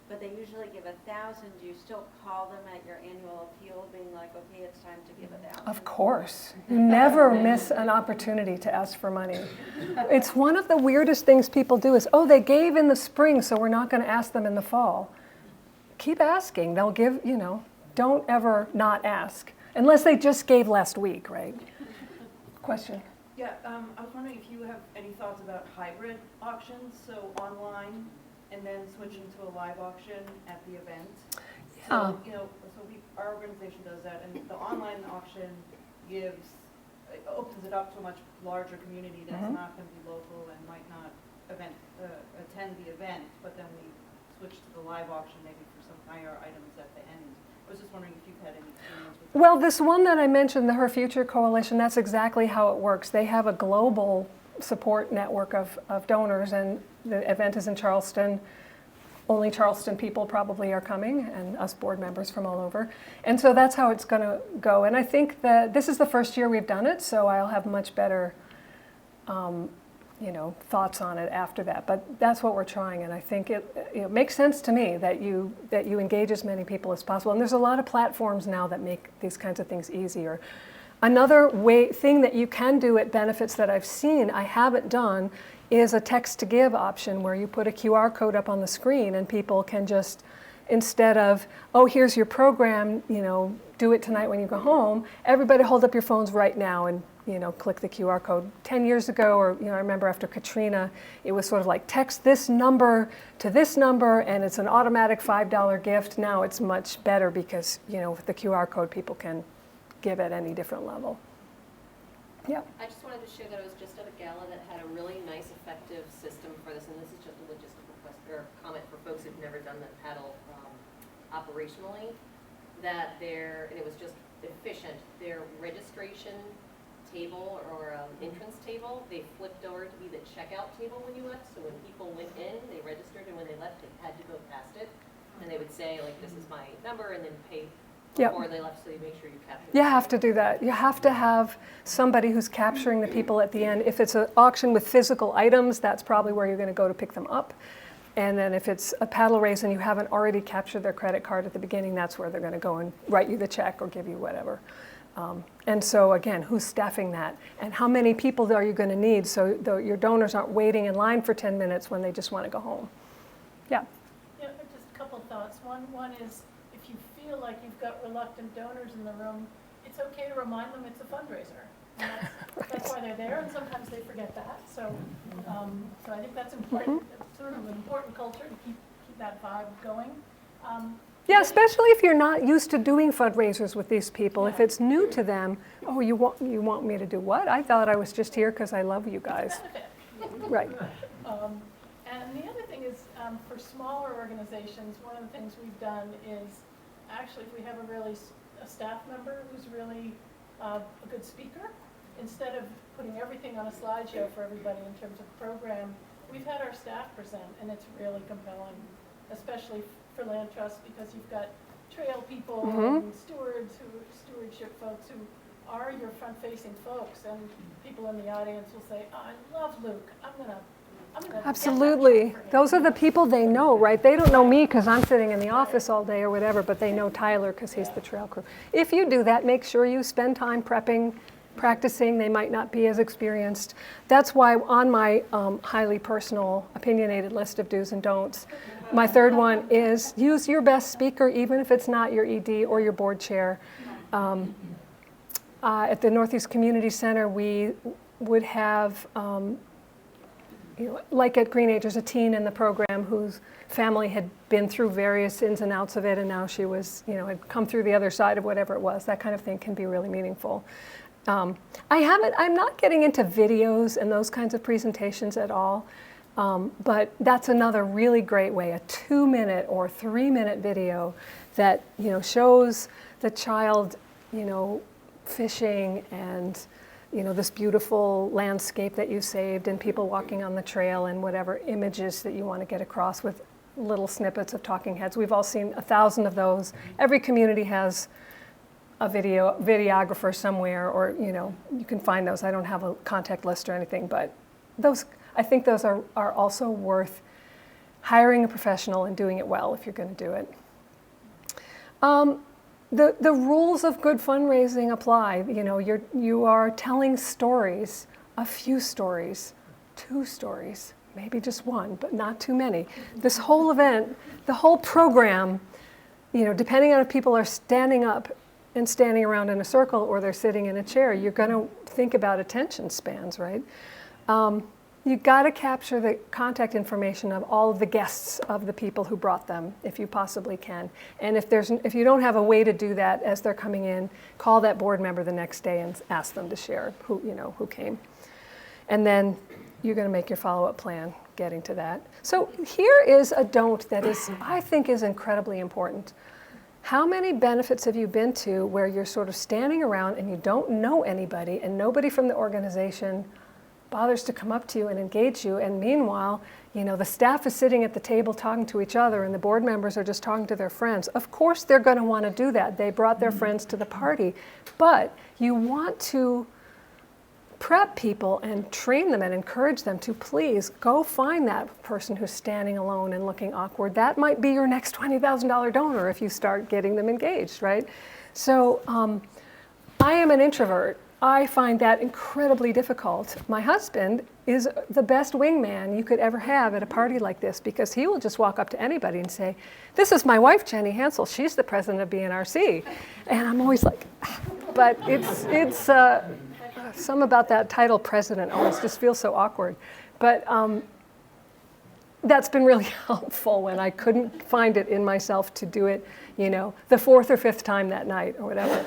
but they usually give 1,000? Do you still call them at your annual appeal, being like, okay, it's time to give 1,000? Of course. You never miss an opportunity to ask for money. It's one of the weirdest things people do is, they gave in the spring, so we're not going to ask them in the fall. Keep asking. They'll give, don't ever not ask. Unless they just gave last week, right? Question? Yeah, I was wondering if you have any thoughts about hybrid auctions, so online and then switching to a live auction at the event. Yeah. So, our organization does that, and the online auction opens it up to a much larger community that's not going to be local and might not attend the event, but then we switch to the live auction maybe for some higher items at the end. I was just wondering if you've had any experience with that. Well, this one that I mentioned, the Her Future Coalition, that's exactly how it works. They have a global support network of donors, and the event is in Charleston. only Charleston people probably are coming, and us board members from all over. And so that's how it's going to go. And I think that this is the first year we've done it, so I'll have much better thoughts on it after that. But that's what we're trying, and I think it makes sense to me that you engage as many people as possible. And there's a lot of platforms now that make these kinds of things easier. Another thing that you can do at benefits that I've seen, I haven't done, is a text to give option where you put a QR code up on the screen and people can just, instead of, oh, here's your program, do it tonight when you go home, everybody hold up your phones right now and click the QR code. 10 years ago, or I remember after Katrina, it was sort of like text this number to this number and it's an automatic $5 gift. Now it's much better because with the QR code people can give at any different level. Yeah. I just wanted to share that I was just at a gala that had a really nice, effective system for this, and this is just a logistical comment for folks who've never done the paddle operationally. And it was just efficient. Their registration table or entrance table, they flipped over to be the checkout table when you left. So when people went in, they registered, and when they left, they had to go past it, and they would say like, "This is my number," and then pay. Before they left, so you make sure you capture. You have to do that. You have to have somebody who's capturing the people at the end. If it's an auction with physical items, that's probably where you're going to go to pick them up. And then if it's a paddle raise and you haven't already captured their credit card at the beginning, that's where they're going to go and write you the check or give you whatever. And so again, who's staffing that? And how many people are you going to need so your donors aren't waiting in line for 10 minutes when they just want to go home? Yeah. Yeah, just a couple thoughts. One is, if you feel like you've got reluctant donors in the room, it's okay to remind them it's a fundraiser. And that's why they're there, and sometimes they forget that. So, so I think that's important. It's sort of an important culture to keep that vibe going. Yeah, especially if you're not used to doing fundraisers with these people. If it's new to them, oh, you want me to do what? I thought I was just here because I love you guys. Right. And the other thing is, for smaller organizations, one of the things we've done is, actually, if we have a staff member who's really a good speaker, instead of putting everything on a slideshow for everybody in terms of program, we've had our staff present, and it's really compelling, especially for land trusts, because you've got trail people and stewardship folks who are your front-facing folks, and people in the audience will say, "Oh, I love Luke. I'm gonna Absolutely. Those are the people they know, right? They don't know me because I'm sitting in the office all day or whatever, but they know Tyler because he's the trail crew. If you do that, make sure you spend time prepping, practicing. They might not be as experienced. That's why on my highly personal, opinionated list of do's and don'ts, my third one is use your best speaker, even if it's not your ED or your board chair. At the Northeast Community Center, we would have like at Green Age, there's a teen in the program whose family had been through various ins and outs of it, and now she was, had come through the other side of whatever it was. That kind of thing can be really meaningful. I'm not getting into videos and those kinds of presentations at all, but that's another really great way, a 2-minute or 3-minute video that, shows the child, fishing and this beautiful landscape that you saved and people walking on the trail and whatever images that you want to get across with little snippets of talking heads. We've all seen 1,000 of those. Every community has a videographer somewhere, or you can find those. I don't have a contact list or anything, but I think those are also worth hiring a professional and doing it well if you're going to do it. The rules of good fundraising apply. You are telling stories, a few stories, 2 stories, maybe just 1, but not too many. This whole event, the whole program, depending on if people are standing up and standing around in a circle or they're sitting in a chair, you're going to think about attention spans, right? You've got to capture the contact information of all of the guests of the people who brought them, if you possibly can. And if you don't have a way to do that as they're coming in, call that board member the next day and ask them to share who came. And then you're going to make your follow-up plan getting to that. So here is a don't that I think is incredibly important. How many benefits have you been to where you're sort of standing around and you don't know anybody and nobody from the organization bothers to come up to you and engage you, and meanwhile, the staff is sitting at the table talking to each other and the board members are just talking to their friends. Of course they're going to want to do that. They brought their friends to the party. But you want to prep people and train them and encourage them to please go find that person who's standing alone and looking awkward. That might be your next $20,000 donor if you start getting them engaged, right? So I am an introvert. I find that incredibly difficult. My husband is the best wingman you could ever have at a party like this, because he will just walk up to anybody and say, "This is my wife, Jenny Hansell. She's the president of BNRC." And I'm always like, but it's some about that title president always just feels so awkward. But that's been really helpful when I couldn't find it in myself to do it, the fourth or fifth time that night or whatever.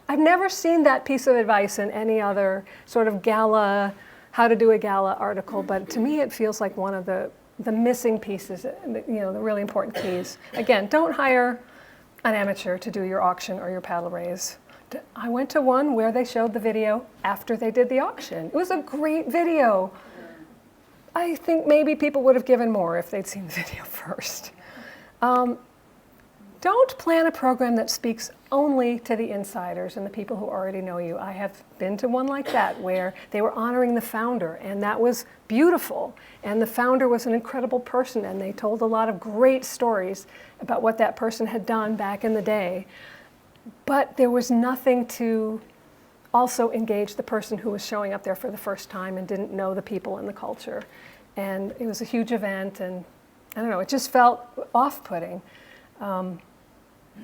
I've never seen that piece of advice in any other sort of gala, how to do a gala article, but to me it feels like one of the missing pieces, the really important keys. Again, don't hire an amateur to do your auction or your paddle raise. I went to one where they showed the video after they did the auction. It was a great video. I think maybe people would have given more if they'd seen the video first. Don't plan a program that speaks only to the insiders and the people who already know you. I have been to one like that where they were honoring the founder, and that was beautiful. And the founder was an incredible person, and they told a lot of great stories about what that person had done back in the day. But there was nothing to also engage the person who was showing up there for the first time and didn't know the people and the culture. And it was a huge event, and I don't know, it just felt off-putting.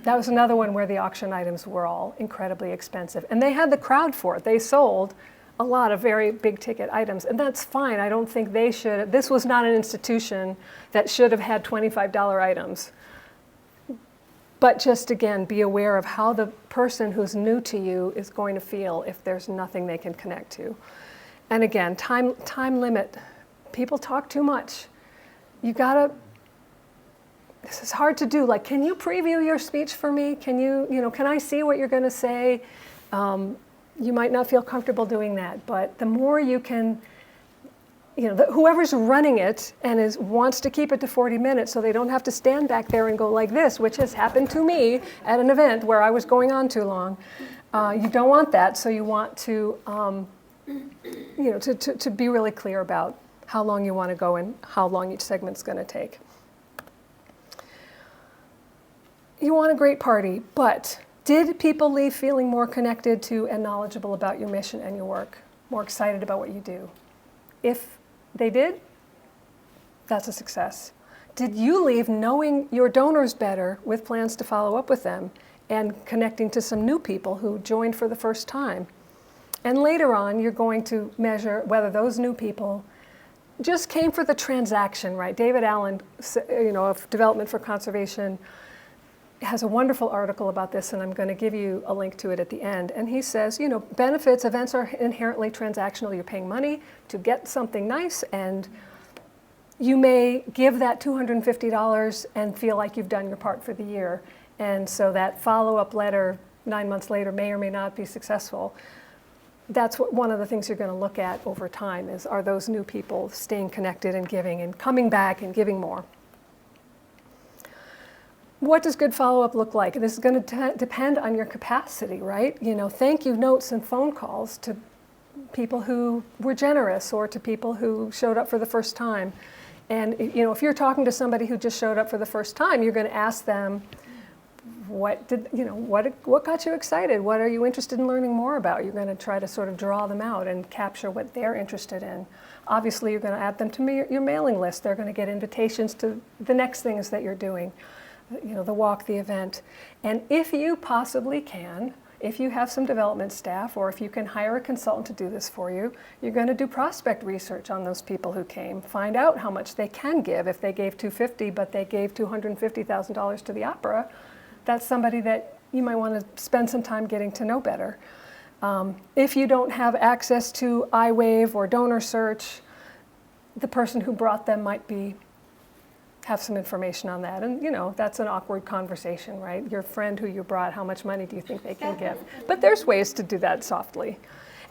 That was another one where the auction items were all incredibly expensive. And they had the crowd for it. They sold a lot of very big ticket items, and that's fine. I don't think they should. This was not an institution that should have had $25 items. But just again, be aware of how the person who's new to you is going to feel if there's nothing they can connect to. And again, time limit. People talk too much. You gotta, this is hard to do. Like, can you preview your speech for me? Can can I see what you're going to say? You might not feel comfortable doing that, but the more you can, whoever's running it and wants to keep it to 40 minutes so they don't have to stand back there and go like this, which has happened to me at an event where I was going on too long. You don't want that, so you want to, to be really clear about how long you want to go and how long each segment's going to take. You want a great party, but did people leave feeling more connected to and knowledgeable about your mission and your work, more excited about what you do? If they did, that's a success. Did you leave knowing your donors better with plans to follow up with them and connecting to some new people who joined for the first time? And later on, you're going to measure whether those new people just came for the transaction, right? David Allen, of Development for Conservation, has a wonderful article about this, and I'm going to give you a link to it at the end. And he says, benefits, events are inherently transactional. You're paying money to get something nice, and you may give that $250 and feel like you've done your part for the year. And so that follow-up letter 9 months later may or may not be successful. That's one of the things you're going to look at over time is, are those new people staying connected and giving and coming back and giving more? What does good follow-up look like? This is going to depend on your capacity, right? Thank you notes and phone calls to people who were generous or to people who showed up for the first time. And if you're talking to somebody who just showed up for the first time, you're going to ask them, what got you excited? What are you interested in learning more about? You're going to try to sort of draw them out and capture what they're interested in. Obviously, you're going to add them to your mailing list. They're going to get invitations to the next things that you're doing. The walk, the event. And if you possibly can, if you have some development staff, or if you can hire a consultant to do this for you, you're going to do prospect research on those people who came. Find out how much they can give. If they gave $250, but they gave $250,000 to the opera, that's somebody that you might want to spend some time getting to know better. If you don't have access to iWave or Donor Search, the person who brought them might have some information on that. And, you know, that's an awkward conversation, right? Your friend who you brought, how much money do you think they can give? But there's ways to do that softly.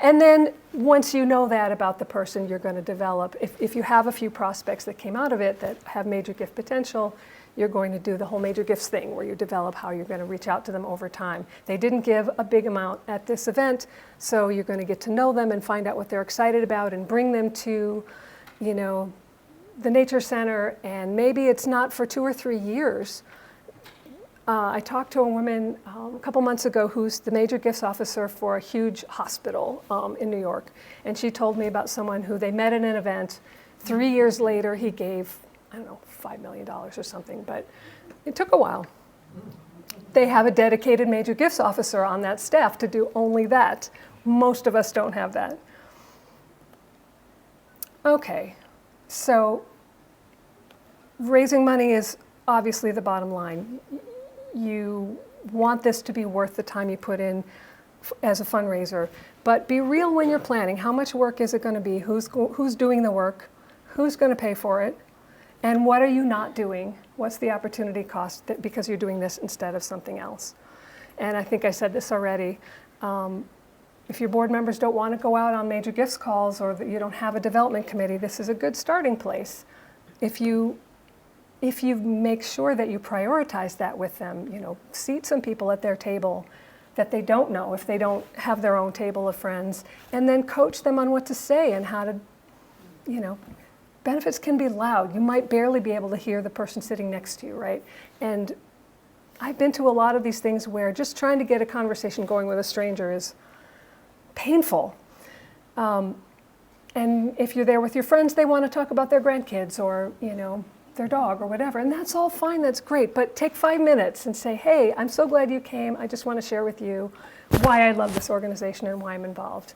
And then once you know that about the person, you're going to develop, if you have a few prospects that came out of it that have major gift potential, you're going to do the whole major gifts thing where you develop how you're going to reach out to them over time. They didn't give a big amount at this event, so you're going to get to know them and find out what they're excited about and bring them to, you know, the nature center, and maybe it's not for 2 or 3 years. I talked to a woman a couple months ago who's the major gifts officer for a huge hospital in New York. And she told me about someone who they met at an event. 3 years later, he gave, I don't know, $5 million or something, but it took a while. They have a dedicated major gifts officer on that staff to do only that. Most of us don't have that. Okay, so raising money is obviously the bottom line. You want this to be worth the time you put in as a fundraiser, but be real when you're planning. How much work is it going to be? Who's doing the work? Who's going to pay for it? And what are you not doing? What's the opportunity cost because you're doing this instead of something else? And I think I said this already. If your board members don't want to go out on major gifts calls, or that you don't have a development committee, this is a good starting place. If you make sure that you prioritize that with them, you know, seat some people at their table that they don't know if they don't have their own table of friends, and then coach them on what to say and how to, you know, benefits can be loud. You might barely be able to hear the person sitting next to you, right? And I've been to a lot of these things where just trying to get a conversation going with a stranger is painful. And if you're there with your friends, they want to talk about their grandkids or, you know, their dog or whatever, and that's all fine, that's great, but take 5 minutes and say, hey, I'm so glad you came. I just want to share with you why I love this organization and why I'm involved.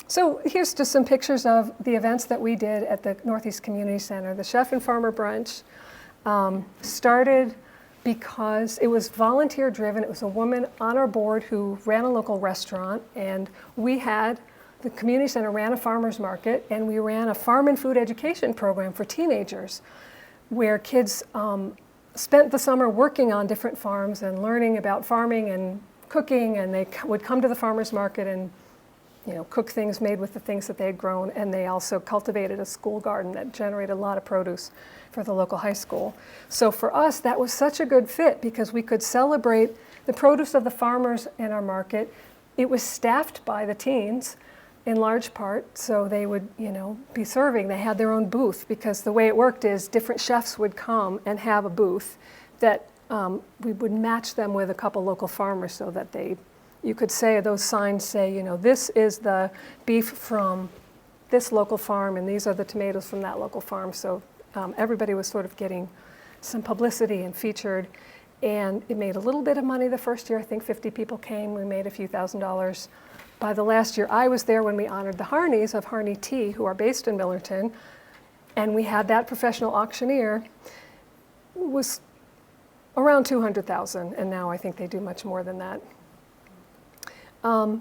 So here's just some pictures of the events that we did at the Northeast Community Center. The Chef and Farmer Brunch started because it was volunteer driven. It was a woman on our board who ran a local restaurant, and the community center ran a farmer's market, and we ran a farm and food education program for teenagers where kids spent the summer working on different farms and learning about farming and cooking, and they would come to the farmer's market and, you know, cook things made with the things that they had grown, and they also cultivated a school garden that generated a lot of produce for the local high school. So for us, that was such a good fit because we could celebrate the produce of the farmers in our market. It was staffed by the teens in large part, so they would, you know, be serving. They had their own booth because the way it worked is different chefs would come and have a booth that we would match them with a couple local farmers so that you could say, those signs say, you know, this is the beef from this local farm and these are the tomatoes from that local farm. So everybody was sort of getting some publicity and featured, and it made a little bit of money the first year. I think 50 people came. We made a few $1,000s. By the last year, I was there when we honored the Harneys of Harney Tea, who are based in Millerton, and we had that professional auctioneer. It was around 200,000, and now I think they do much more than that.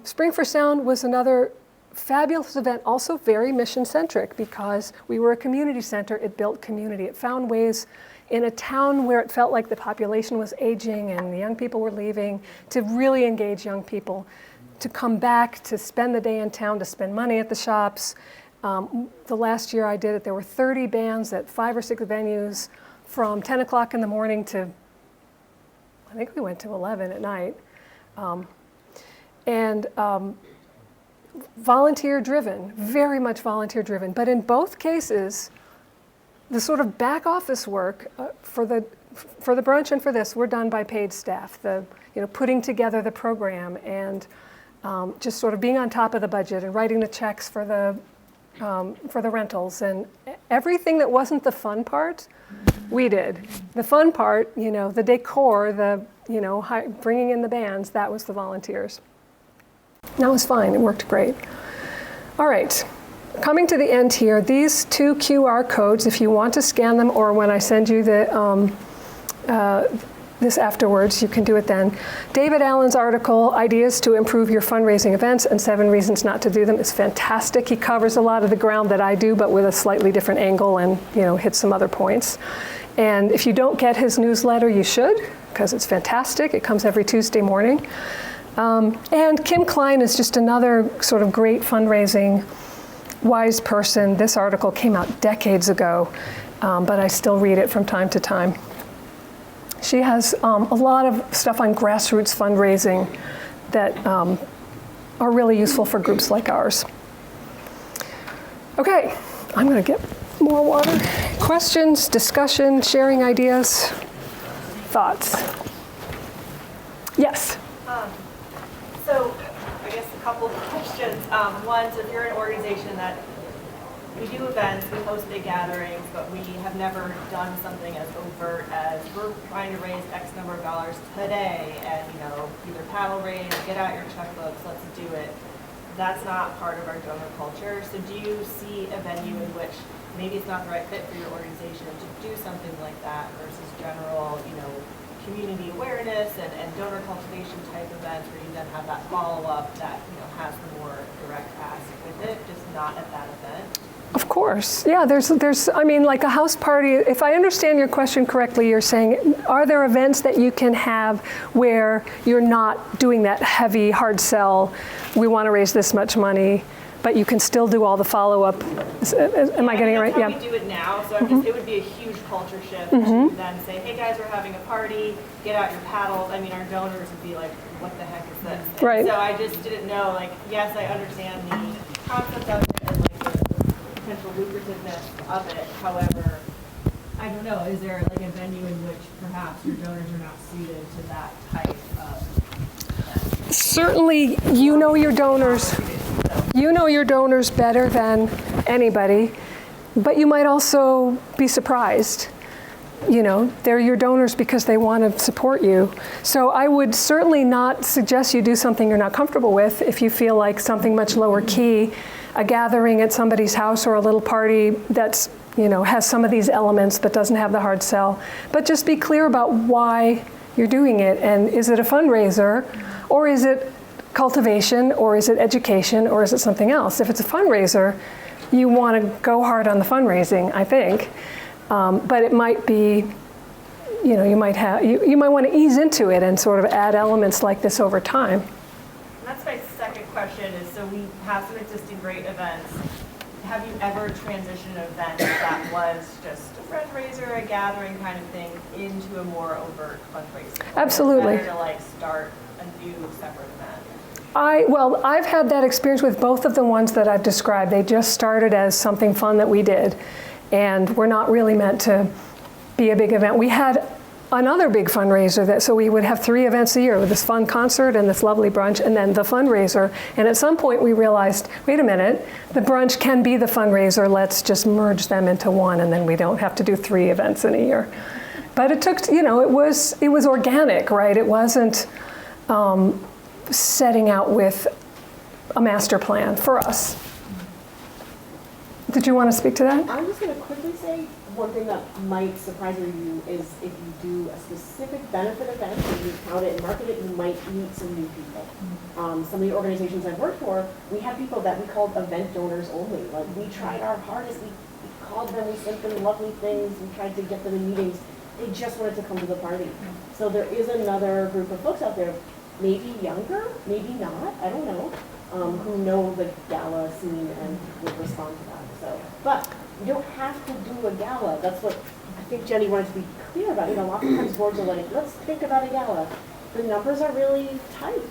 Spring for Sound was another fabulous event, also very mission-centric because we were a community center. It built community. It found ways in a town where it felt like the population was aging and the young people were leaving to really engage young people, to come back, to spend the day in town, to spend money at the shops. The last year I did it, there were 30 bands at 5 or 6 venues from 10 o'clock in the morning to, I think we went to 11 at night. Volunteer driven, very much volunteer driven. But in both cases, the sort of back office work for the brunch and for this were done by paid staff. Putting together the program and just sort of being on top of the budget and writing the checks for the rentals and everything that wasn't the fun part, we did. The fun part, the decor, bringing in the bands, that was the volunteers. That was fine, it worked great. All right, coming to the end here, these 2 QR codes, if you want to scan them or when I send you the this afterwards, you can do it then. David Allen's article, Ideas to Improve Your Fundraising Events and 7 Reasons Not to Do Them, is fantastic. He covers a lot of the ground that I do, but with a slightly different angle and, hits some other points. And if you don't get his newsletter, you should, because it's fantastic. It comes every Tuesday morning. And Kim Klein is just another sort of great fundraising wise person. This article came out decades ago, but I still read it from time to time. She has a lot of stuff on grassroots fundraising that are really useful for groups like ours. Okay, I'm going to get more water. Questions, discussion, sharing ideas, thoughts? Yes? So I guess a couple of questions. One, so if you're an organization that we do events, we host big gatherings, but we have never done something as overt as we're trying to raise X number of dollars today and, either paddle raise, get out your checkbooks, let's do it. That's not part of our donor culture. So do you see a venue in which maybe it's not the right fit for your organization to do something like that versus general, community awareness and donor cultivation type events where you then have that follow-up that, has the more direct ask with it, just not at that event? Of course. Yeah, there's like a house party. If I understand your question correctly, you're saying, are there events that you can have where you're not doing that heavy, hard sell, we want to raise this much money, but you can still do all the follow-up? Am I getting it right? Yeah. We do it now, so it would be a huge culture shift to then say, hey guys, we're having a party, get out your paddles. I mean, our donors would be like, what the heck is this? And right. So I just didn't know, yes, I understand the concept of it and potential lucrativeness of it. However, I don't know, is there a venue in which perhaps your donors are not suited to that type of? Certainly, your donors. You know your donors better than anybody, but you might also be surprised. They're your donors because they want to support you. So I would certainly not suggest you do something you're not comfortable with if you feel like something much lower key, a gathering at somebody's house or a little party that's, has some of these elements but doesn't have the hard sell. But just be clear about why you're doing it, and is it a fundraiser, or is it cultivation, or is it education, or is it something else? If it's a fundraiser, you want to go hard on the fundraising, I think. But it might be, you might want to ease into it and sort of add elements like this over time. That's my second question is, so we have some existing great events. Have you ever transitioned an event that was just a fundraiser, a gathering kind of thing, into a more overt fundraiser? Absolutely. Or is it better to start a new separate event? I've had that experience with both of the ones that I've described. They just started as something fun that we did, and were not really meant to be a big event. We had another big fundraiser so we would have 3 events a year with this fun concert and this lovely brunch and then the fundraiser. And at some point we realized, wait a minute, the brunch can be the fundraiser. Let's just merge them into one, and then we don't have to do 3 events in a year. But it took, it was organic, right? It wasn't setting out with a master plan for us. Did you want to speak to that? I'm just going to quickly say one thing that might surprise you is if you do a specific benefit event and you tout it and market it, you might meet some new people. Some of the organizations I've worked for, we had people that we called event donors only. Like, we tried our hardest, we called them, we sent them lovely things, we tried to get them in meetings. They just wanted to come to the party. So there is another group of folks out there, maybe younger, maybe not, I don't know, who know the gala scene and would respond to that. So, but you don't have to do a gala. That's what I think Jenny wanted to be clear about. Oftentimes boards are like, let's think about a gala. The numbers are really tight,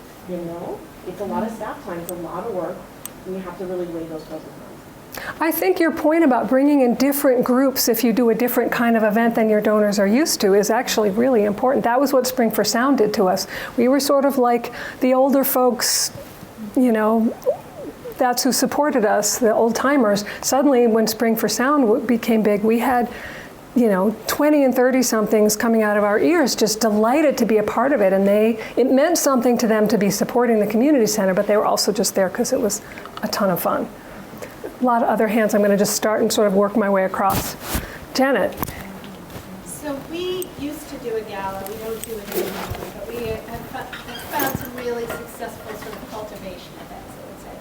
It's a lot of staff time, it's a lot of work, and you have to really weigh those pros and cons. I think your point about bringing in different groups if you do a different kind of event than your donors are used to is actually really important. That was what Spring for Sound did to us. We were sort of like the older folks, that's who supported us, the old timers. Suddenly, when Spring for Sound became big, we had, 20 and 30 somethings coming out of our ears, just delighted to be a part of it. And it meant something to them to be supporting the community center, but they were also just there because it was a ton of fun. A lot of other hands. I'm going to just start and sort of work my way across. Janet. So we used used to do a gala, we don't do it anymore, but we have found some really successful sort of cultivation events, I would say.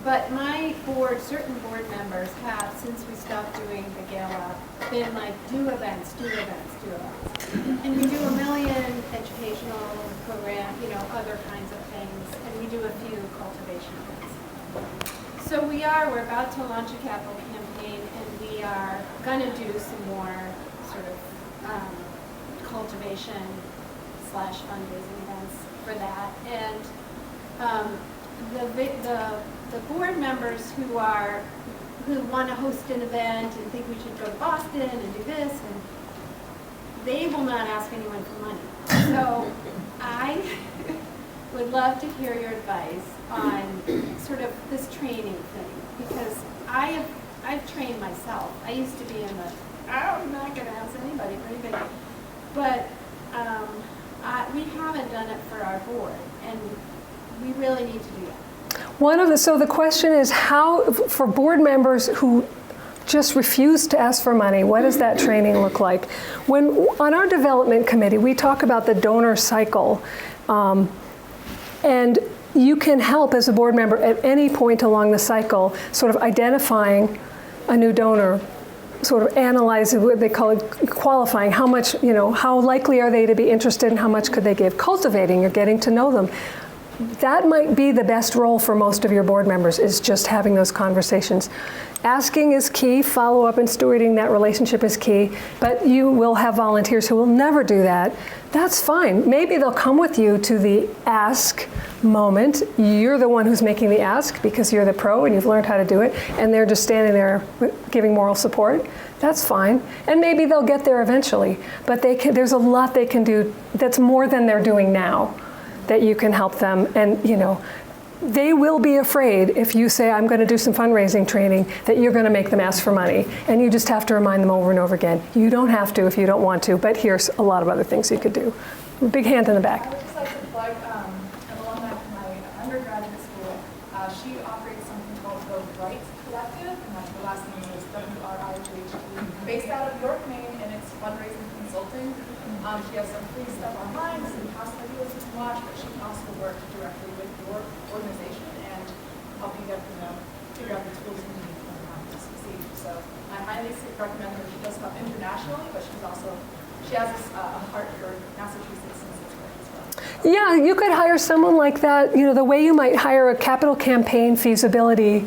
But my board, certain board members have, since we stopped doing the gala, been like, do events, do events, do events. And we do a million educational program, you know, other kinds of things, and we do a few cultivation events. So we're about to launch a capital campaign, and we are gonna do some more sort of cultivation / fundraising events for that. And the board members who want to host an event and think we should go to Boston and do this, and they will not ask anyone for money. So I would love to hear your advice on sort of this training thing, because I've trained myself. I used to be in the, I'm not going to ask anybody for anything, but we haven't done it for our board, and we really need to do that. So the question is, how, for board members who just refuse to ask for money, what does that training look like? When on our development committee, we talk about the donor cycle, and you can help as a board member at any point along the cycle, sort of identifying a new donor, sort of analyzing what they call it qualifying, how much, you know, how likely are they to be interested and how much could they give, cultivating or getting to know them. That might be the best role for most of your board members, is just having those conversations. Asking is key, follow up and stewarding that relationship is key, but you will have volunteers who will never do that. That's fine. Maybe they'll come with you to the ask moment. You're the one who's making the ask because you're the pro and you've learned how to do it, and they're just standing there giving moral support. That's fine. And maybe they'll get there eventually, but there's a lot they can do that's more than they're doing now, that you can help them. And you know, they will be afraid if you say, I'm going to do some fundraising training, that you're going to make them ask for money. And you just have to remind them over and over again. You don't have to if you don't want to, but here's a lot of other things you could do. Big hand in the back. I would just like to plug an alumni from my undergraduate school. She operates something called the Right Collective, and that's the last name is WRIGHT, based out of York, Maine, and it's fundraising consulting. She has some free stuff online, some past videos you can watch, but she can also work directly with your organization and help you get figure out the tools you need to succeed. So I highly recommend her. She does stuff internationally, but she has a heart for Massachusetts since it's work as well. Yeah, you could hire someone like that. You know, the way you might hire a capital campaign feasibility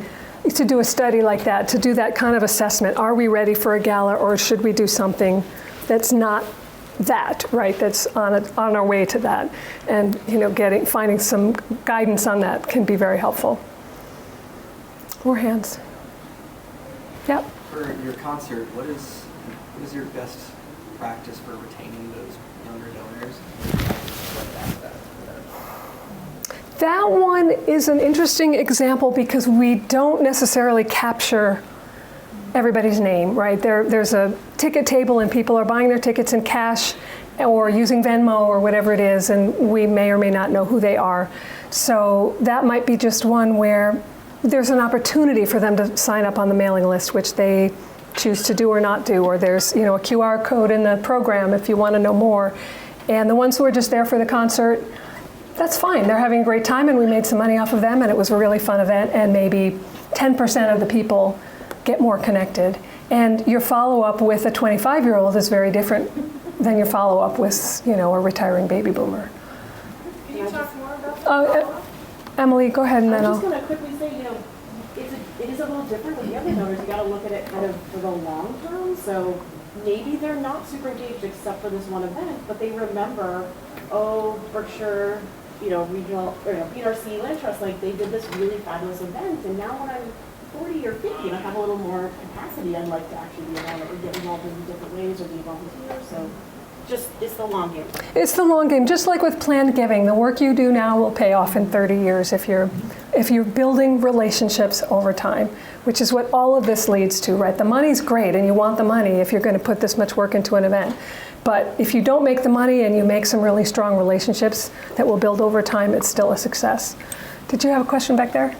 to do a study like that, to do that kind of assessment. Are we ready for a gala, or should we do something that's not that, right? That's on our way to that, and you know, finding some guidance on that can be very helpful. More hands. Yep. For your concert, what is your best practice for retaining those younger donors? That one is an interesting example because we don't necessarily capture everybody's name, right? There's a ticket table and people are buying their tickets in cash or using Venmo or whatever it is, and we may or may not know who they are. So that might be just one where there's an opportunity for them to sign up on the mailing list, which they choose to do or not do, or there's, you know, a QR code in the program if you want to know more. And the ones who are just there for the concert, that's fine. They're having a great time and we made some money off of them and it was a really fun event, and maybe 10% of the people get more connected. And your follow-up with a 25-year-old is very different than your follow-up with, you know, a retiring baby boomer. Can you talk more about that? Emily, go ahead and then I'm just going to quickly say, you know, it is a little different with the other donors. You got to look at it kind of for the long term. So maybe they're not super engaged except for this one event, but they remember, oh, Berkshire, you know, regional, or BRC Land Trust, like they did this really fabulous event, and now when I'm 40 or 50 and I have a little more capacity, I'd like to actually be involved or get involved in different ways or be a volunteer. So just, it's the long game. It's the long game. Just like with planned giving, the work you do now will pay off in 30 years if you're building relationships over time, which is what all of this leads to, right? The money's great and you want the money if you're going to put this much work into an event. But if you don't make the money and you make some really strong relationships that will build over time, it's still a success. Did you have a question back there?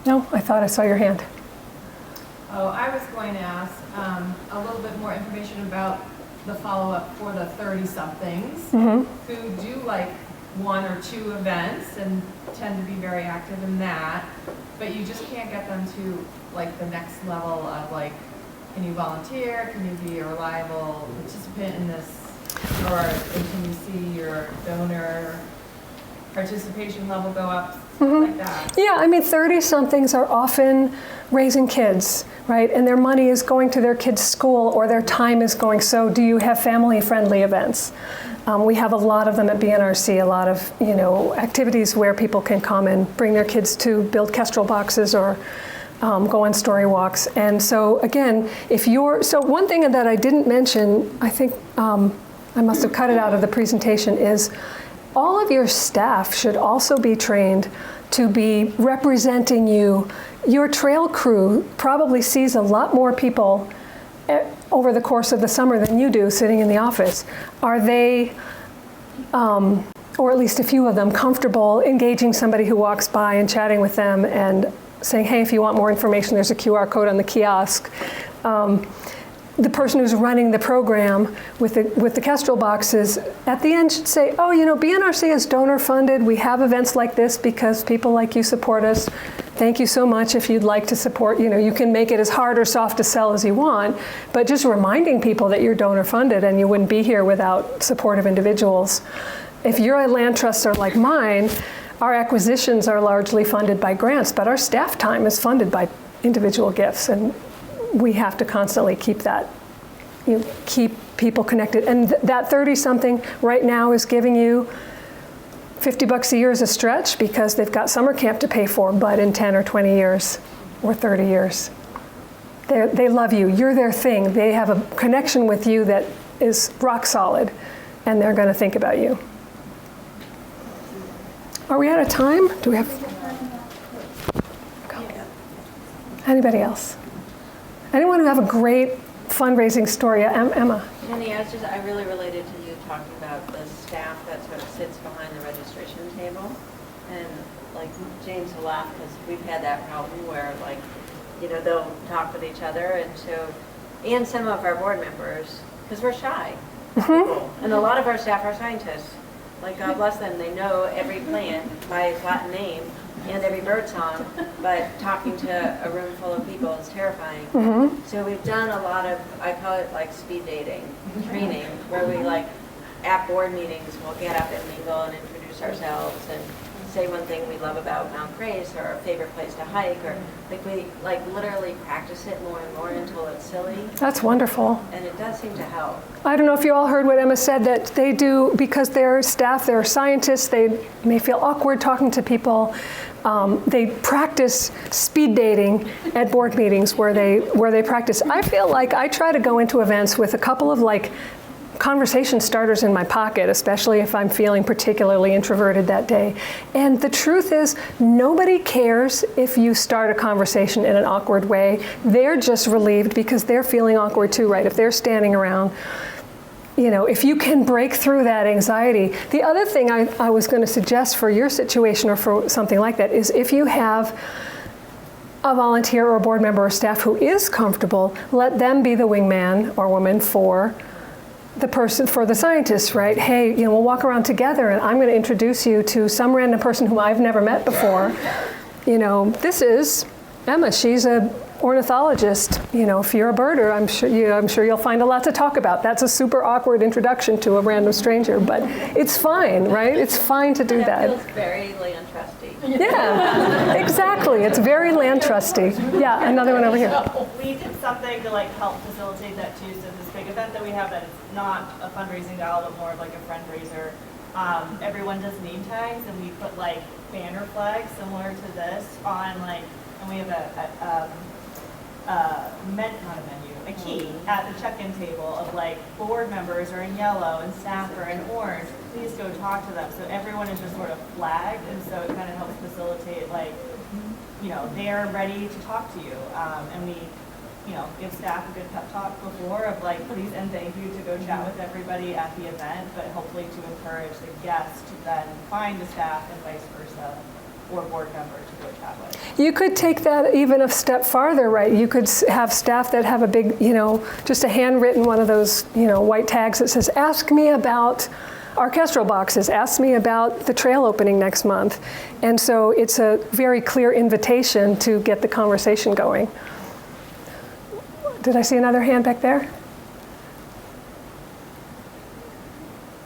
No? I thought I saw your hand. Oh, I was going to ask a little bit more information about the follow-up for the 30-somethings Mm-hmm. who do like 1 or 2 events and tend to be very active in that, but you just can't get them to like the next level of like, can you volunteer, can you be a reliable participant in this, or can you see your donor participation level go up, like that? Yeah, I mean, 30-somethings are often raising kids, right? And their money is going to their kids' school, or their time is going. So do you have family-friendly events? We have a lot of them at BNRC, a lot of, you know, activities where people can come and bring their kids to build Kestrel boxes or go on story walks. And so again, so one thing that I didn't mention, I think I must have cut it out of the presentation, is all of your staff should also be trained to be representing you. Your trail crew probably sees a lot more people over the course of the summer than you do sitting in the office. Are they, or at least a few of them, comfortable engaging somebody who walks by and chatting with them and saying, hey, if you want more information, there's a QR code on the kiosk. The person who's running the program with the Kestrel boxes at the end should say, oh, you know, BNRC is donor funded. We have events like this because people like you support us. Thank you so much. If you'd like to support, you know, you can make it as hard or soft to sell as you want, but just reminding people that you're donor funded and you wouldn't be here without supportive individuals. If your land trusts are like mine, our acquisitions are largely funded by grants, but our staff time is funded by individual gifts, and we have to constantly keep that, you know, keep people connected. And that 30-something right now is giving you $50 a year is a stretch because they've got summer camp to pay for, but in 10 or 20 years or 30 years, they love you. You're their thing. They have a connection with you that is rock solid, and they're going to think about you. Are we out of time? Do we have? Go. Anybody else? Anyone who have a great fundraising story? Emma. Jenny, I really related to you talking about the staff that sort of sits behind the registration table. And like James will laugh because we've had that problem where like, you know, they'll talk with each other, and some of our board members, because we're shy. Mm-hmm. And a lot of our staff are scientists. Like, God bless them, they know every plant by its Latin name and every bird song, but talking to a room full of people is terrifying. Mm-hmm. So we've done a lot of, I call it like speed dating training, where we like, at board meetings, we'll get up and mingle and introduce ourselves and say one thing we love about Mount Grace or our favorite place to hike, or like we like literally practice it more and more until it's silly. That's wonderful. And it does seem to help. I don't know if you all heard what Emma said, that they do, because they're staff, they're scientists, they may feel awkward talking to people. They practice speed dating at board meetings where they practice. I feel like I try to go into events with a couple of like conversation starters in my pocket, especially if I'm feeling particularly introverted that day. And the truth is, nobody cares if you start a conversation in an awkward way. They're just relieved because they're feeling awkward too, right? If they're standing around, you know, if you can break through that anxiety. The other thing I was going to suggest for your situation or for something like that is if you have a volunteer or a board member or staff who is comfortable, let them be the wingman or woman for the person, for the scientist, right? Hey, you know, we'll walk around together and I'm going to introduce you to some random person whom I've never met before. You know, this is Emma. She's a ornithologist. You know, if you're a birder, I'm sure you'll find a lot to talk about. That's a super awkward introduction to a random stranger, but it's fine, right? It's fine to do that. It feels very land trusty. Yeah, exactly. It's very land trusty. Yeah, another one over here. We did something to like help facilitate that too. So this big event that we have that is not a fundraising gala, but more of like a fundraiser. Everyone does name tags, and we put like banner flags similar to this on like, and we have a key at the check-in table of like board members are in yellow and staff are in orange. Please go talk to them. So everyone is just sort of flagged, and so it kind of helps facilitate like, you know, they're ready to talk to you. And we, you know, give staff a good pep talk before of like, please and thank you to go chat with everybody at the event, but hopefully to encourage the guests to then find the staff and vice versa. or board member to do it that way. You could take that even a step farther, right? You could have staff that have a big, just a handwritten one of those, white tags that says, ask me about orchestral boxes, ask me about the trail opening next month. And so it's a very clear invitation to get the conversation going. Did I see another hand back there?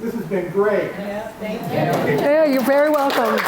This has been great. Yeah, thank you. Yeah, you're very welcome.